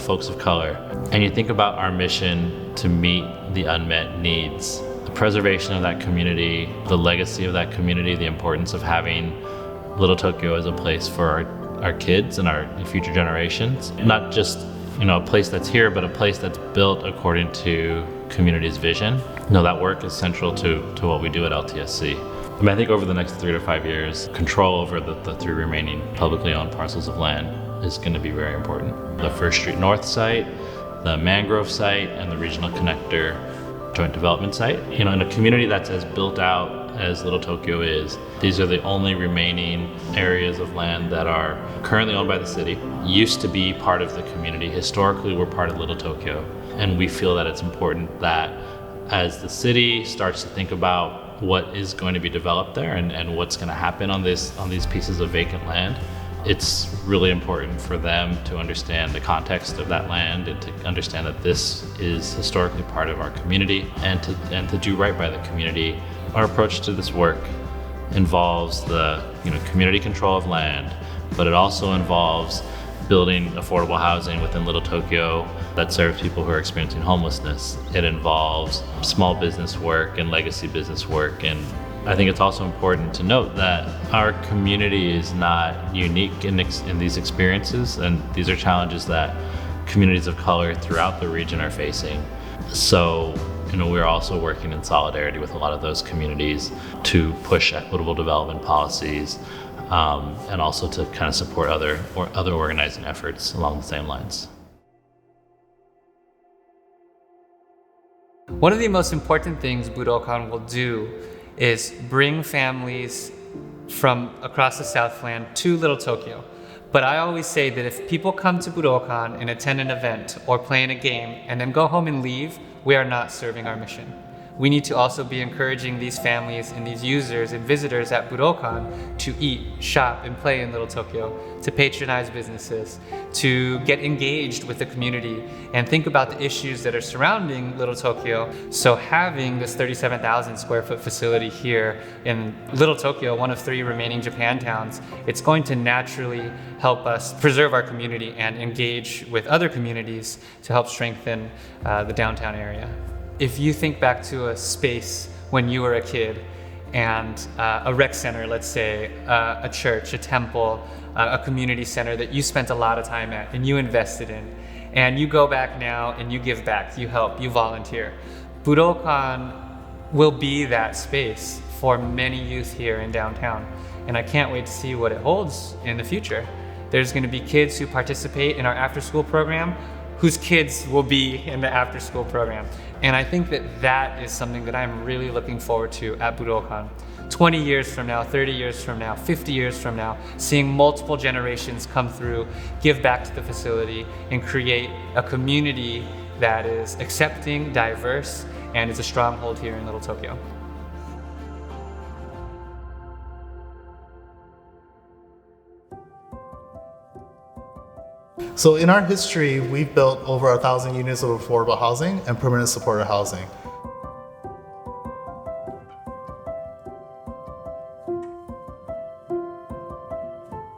folks of color, and you think about our mission to meet the unmet needs, the preservation of that community, the legacy of that community, the importance of having Little Tokyo as a place for our kids and our future generations, not just a place that's here, but a place that's built according to community's vision. That work is central to what we do at LTSC. I think over the next 3 to 5 years, control over the 3 remaining publicly owned parcels of land is going to be very important. The First Street North site, the Mangrove site, and the Regional Connector joint development site. In a community that's as built out as Little Tokyo is, these are the only remaining areas of land that are currently owned by the city, used to be part of the community, historically were part of Little Tokyo. And we feel that it's important that as the city starts to think about what is going to be developed there and what's going to happen on these pieces of vacant land, it's really important for them to understand the context of that land and to understand that this is historically part of our community and to do right by the community. Our approach to this work involves the community control of land, but it also involves building affordable housing within Little Tokyo that serves people who are experiencing homelessness. It involves small business work and legacy business work. And I think it's also important to note that our community is not unique in these experiences, and these are challenges that communities of color throughout the region are facing. So, we're also working in solidarity with a lot of those communities to push equitable development policies, and also to kind of support other organizing efforts along the same lines. One of the most important things Budokan will do is bring families from across the Southland to Little Tokyo. But I always say that if people come to Budokan and attend an event or play in a game and then go home and leave, we are not serving our mission. We need to also be encouraging these families and these users and visitors at Budokan to eat, shop, and play in Little Tokyo, to patronize businesses, to get engaged with the community and think about the issues that are surrounding Little Tokyo. So having this 37,000 square foot facility here in Little Tokyo, one of 3 remaining Japan towns, it's going to naturally help us preserve our community and engage with other communities to help strengthen the downtown area. If you think back to a space when you were a kid and a rec center, let's say, a church, a temple, a community center that you spent a lot of time at and you invested in, and you go back now and you give back, you help, you volunteer. Budokan will be that space for many youth here in downtown, and I can't wait to see what it holds in the future. There's going to be kids who participate in our after-school program whose kids will be in the after-school program. And I think that is something that I'm really looking forward to at Budokan. 20 years from now, 30 years from now, 50 years from now, seeing multiple generations come through, give back to the facility, and create a community that is accepting, diverse, and is a stronghold here in Little Tokyo. So in our history, we've built over 1,000 units of affordable housing and permanent supported housing.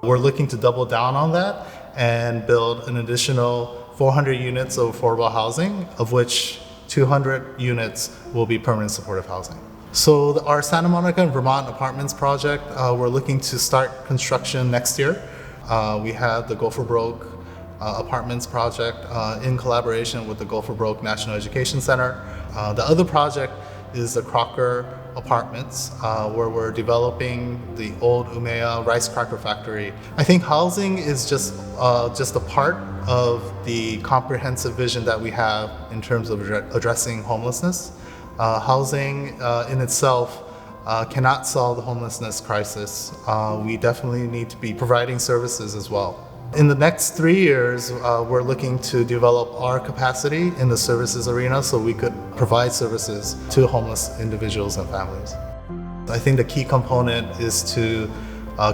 We're looking to double down on that and build an additional 400 units of affordable housing, of which 200 units will be permanent supportive housing. So our Santa Monica and Vermont apartments project, we're looking to start construction next year. We have the Go for Broke apartments project in collaboration with the Go for Broke National Education Center. The other project is the Crocker Apartments, where we're developing the old Umeya rice cracker factory. I think housing is just a part of the comprehensive vision that we have in terms of addressing homelessness. Housing in itself cannot solve the homelessness crisis. We definitely need to be providing services as well. In the next 3 years, we're looking to develop our capacity in the services arena so we could provide services to homeless individuals and families. I think the key component is to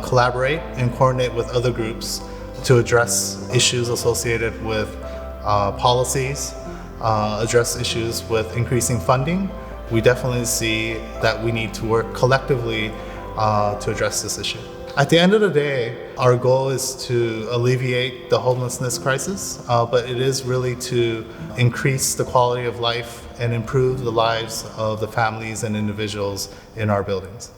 collaborate and coordinate with other groups to address issues associated with policies, address issues with increasing funding. We definitely see that we need to work collectively to address this issue. At the end of the day, our goal is to alleviate the homelessness crisis, but it is really to increase the quality of life and improve the lives of the families and individuals in our buildings.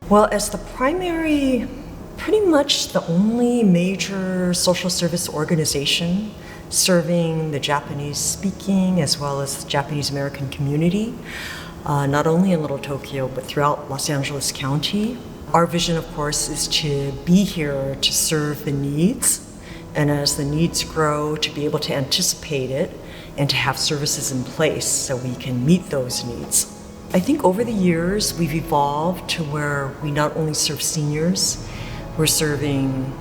Well, as the primary, pretty much the only major social service organization serving the Japanese-speaking as well as the Japanese-American community, not only in Little Tokyo, but throughout Los Angeles County. Our vision, of course, is to be here to serve the needs, and as the needs grow, to be able to anticipate it and to have services in place so we can meet those needs. I think over the years, we've evolved to where we not only serve seniors, we're serving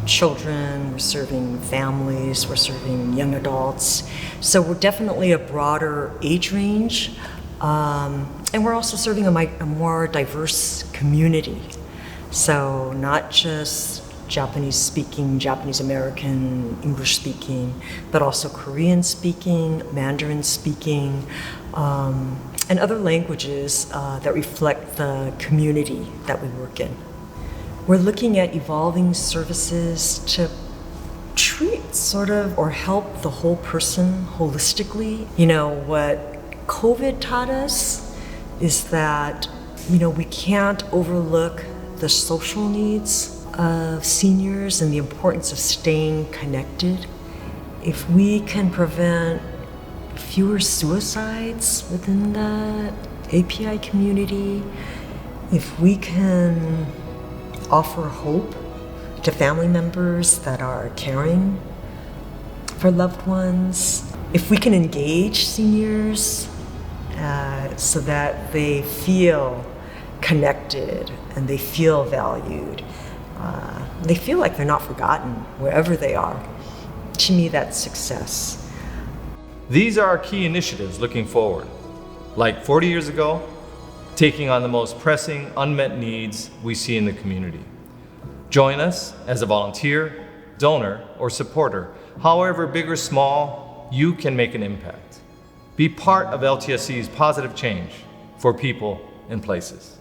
children, we're serving families, we're serving young adults. So we're definitely a broader age range. And we're also serving a more diverse community. So not just Japanese-speaking, Japanese-American, English-speaking, but also Korean-speaking, Mandarin-speaking, and other languages that reflect the community that we work in. We're looking at evolving services to treat sort of or help the whole person holistically. You know, what COVID taught us is that, we can't overlook the social needs of seniors and the importance of staying connected. If we can prevent fewer suicides within the API community, if we can offer hope to family members that are caring for loved ones, if we can engage seniors so that they feel connected and they feel valued, they feel like they're not forgotten wherever they are. To me, that's success. These are our key initiatives looking forward. Like 40 years ago, taking on the most pressing unmet needs we see in the community. Join us as a volunteer, donor, or supporter. However big or small, you can make an impact. Be part of LTSC's positive change for people and places.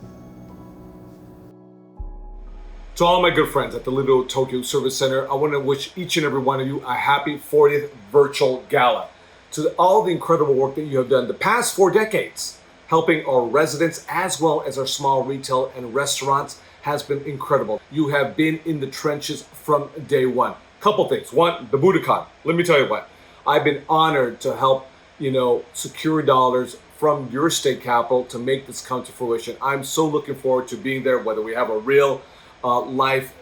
To all my good friends at the Little Tokyo Service Center, I want to wish each and every one of you a happy 40th virtual gala. To all the incredible work that you have done the past 4 decades, helping our residents as well as our small retail and restaurants has been incredible. You have been in the trenches from day one. Couple things. One, the Budokan. Let me tell you what, I've been honored to help, secure dollars from your state capital to make this come to fruition. I'm so looking forward to being there, whether we have a real live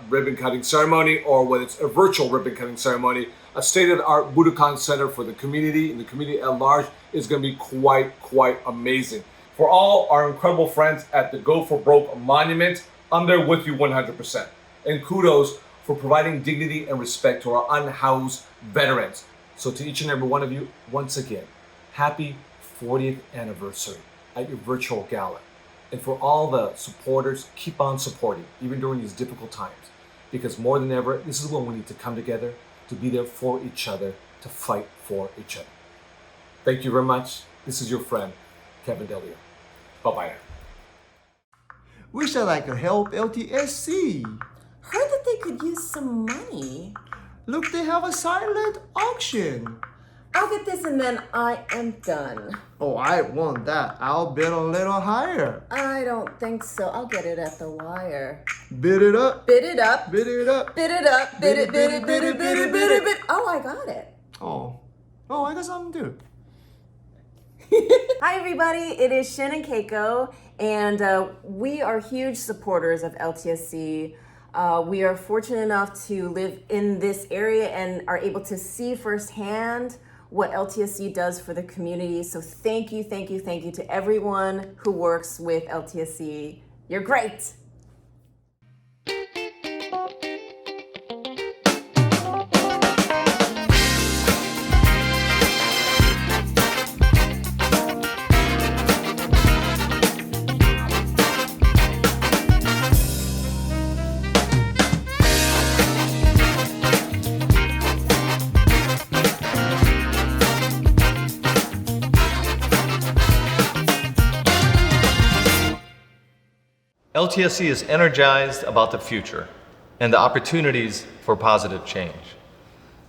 ribbon cutting ceremony or whether it's a virtual ribbon cutting ceremony. A state-of-the-art Budokan Center for the community and the community at large is going to be quite amazing. For all our incredible friends at the Go for Broke Monument, I'm there with you 100%. And kudos for providing dignity and respect to our unhoused veterans. So to each and every one of you, once again, happy 40th anniversary at your virtual gala. And for all the supporters, keep on supporting, even during these difficult times. Because more than ever, this is when we need to come together, to be there for each other, to fight for each other. Thank you very much. This is your friend, Kevin Delio. Bye-bye now. Wish I like to help LTSC. Heard that they could use some money. Look, they have a silent auction. I'll get this and then I am done. Oh, I want that. I'll bid a little higher. I don't think so. I'll get it at the wire. Bid it up. Bid it up. Bid it up. Bid it up. Bid it, bid it, bid it, bid it, bid it, bid it. Oh, I got it. Oh, I got something too. Hi, everybody. It is Shin and Keiko, and we are huge supporters of LTSC. We are fortunate enough to live in this area and are able to see firsthand what LTSC does for the community. So thank you to everyone who works with LTSC. You're great. LTSC is energized about the future and the opportunities for positive change.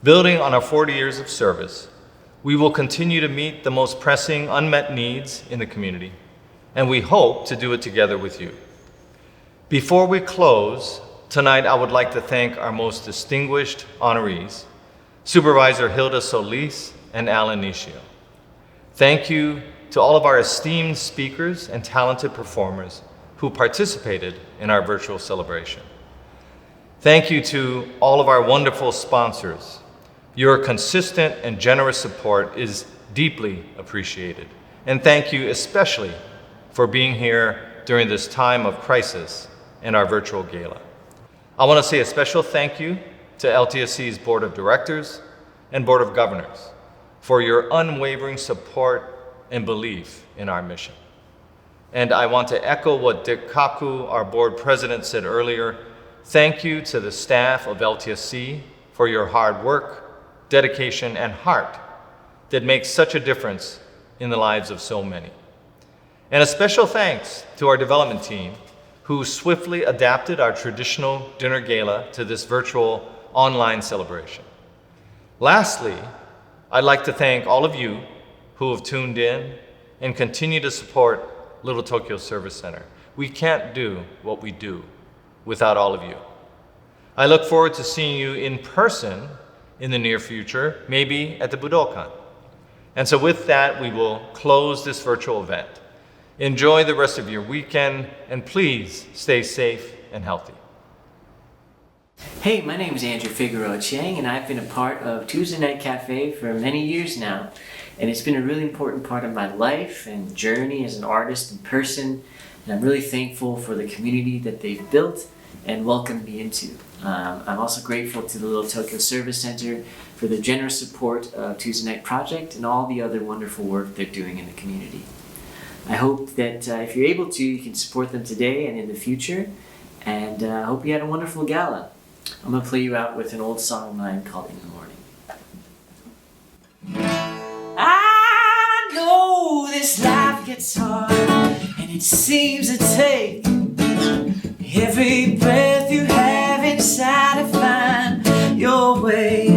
Building on our 40 years of service, we will continue to meet the most pressing unmet needs in the community, and we hope to do it together with you. Before we close, tonight I would like to thank our most distinguished honorees, Supervisor Hilda Solis and Alan Nishio. Thank you to all of our esteemed speakers and talented performers who participated in our virtual celebration. Thank you to all of our wonderful sponsors. Your consistent and generous support is deeply appreciated. And thank you especially for being here during this time of crisis in our virtual gala. I want to say a special thank you to LTSC's Board of Directors and Board of Governors for your unwavering support and belief in our mission. And I want to echo what Dick Kaku, our board president, said earlier. Thank you to the staff of LTSC for your hard work, dedication, and heart that makes such a difference in the lives of so many. And a special thanks to our development team who swiftly adapted our traditional dinner gala to this virtual online celebration. Lastly, I'd like to thank all of you who have tuned in and continue to support Little Tokyo Service Center. We can't do what we do without all of you. I look forward to seeing you in person in the near future, maybe at the Budokan. And so with that, we will close this virtual event. Enjoy the rest of your weekend, and please stay safe and healthy. Hey, my name is Andrew Figueroa Chiang, and I've been a part of Tuesday Night Cafe for many years now. And it's been a really important part of my life and journey as an artist and person. And I'm really thankful for the community that they've built and welcomed me into. I'm also grateful to the Little Tokyo Service Center for the generous support of Tuesday Night Project and all the other wonderful work they're doing in the community. I hope that if you're able to, you can support them today and in the future. And I hope you had a wonderful gala. I'm going to play you out with an old song of mine called In the Morning. I know this life gets hard, and it seems to take every breath you have inside to find your way.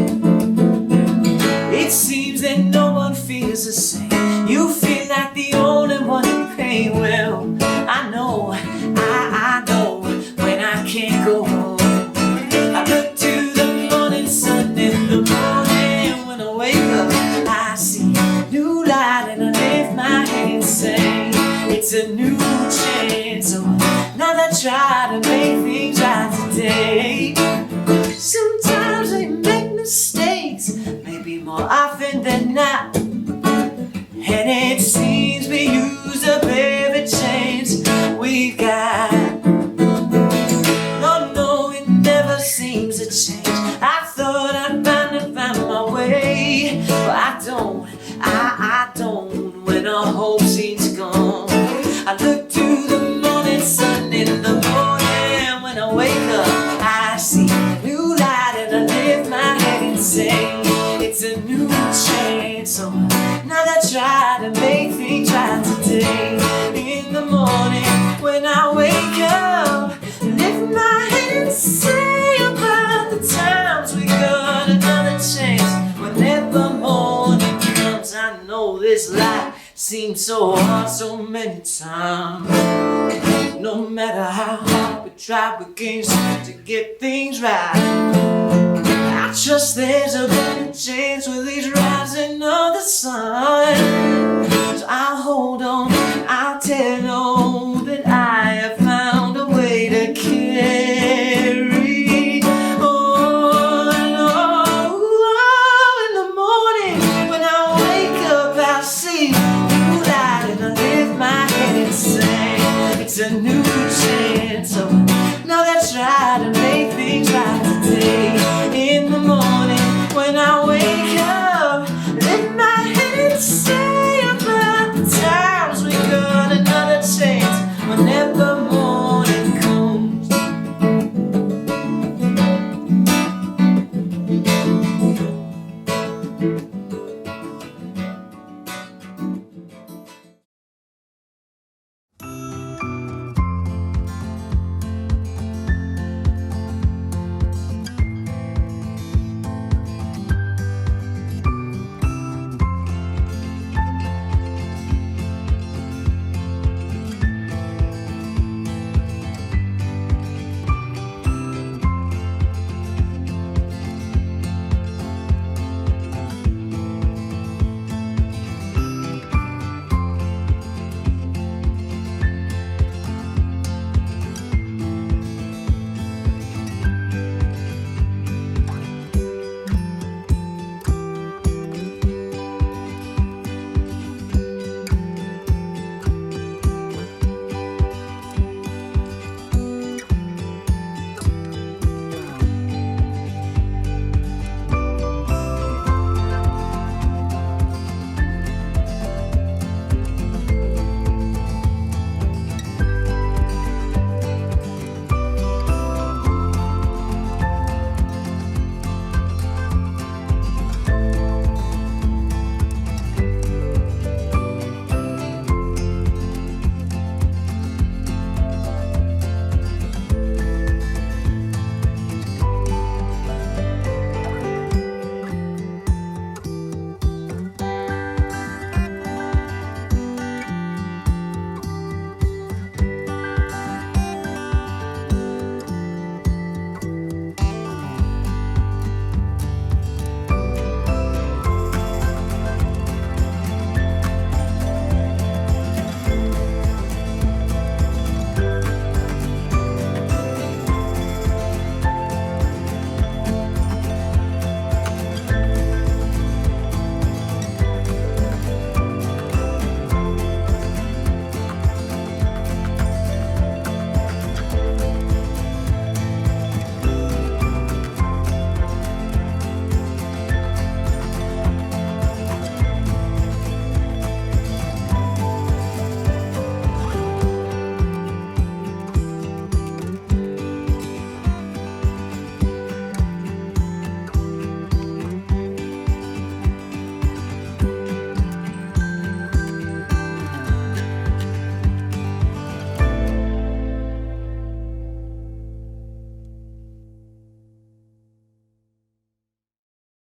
It seems that no one feels the same. You feel like the only one in pain. Well, I know, I know when I can't go home. I look to the morning sun in the morning. When I wake up, I see new light and I lift my head and say, it's a new chance. So now I try to make things right today. Sometimes we make mistakes, maybe more often than not. And it seems we used up every chance we've got. No, it never seems to change. I thought I'd find my way, but I don't when all hope seems gone. I look to the morning sun in the morning. When I wake up, I see new light and I lift my head and say, it's a new chance. So now I try to make things right today. In the morning when I wake up, lift my head and say about the times we got another chance. Whenever morning comes, I know this life seems so hard so many times. No matter how hard we try, we can't seem to get things right. I trust there's a better chance with each rising of the sun. So I'll hold on, I'll tell all that I have found a way to carry on. Oh, in the morning when I try to make things right.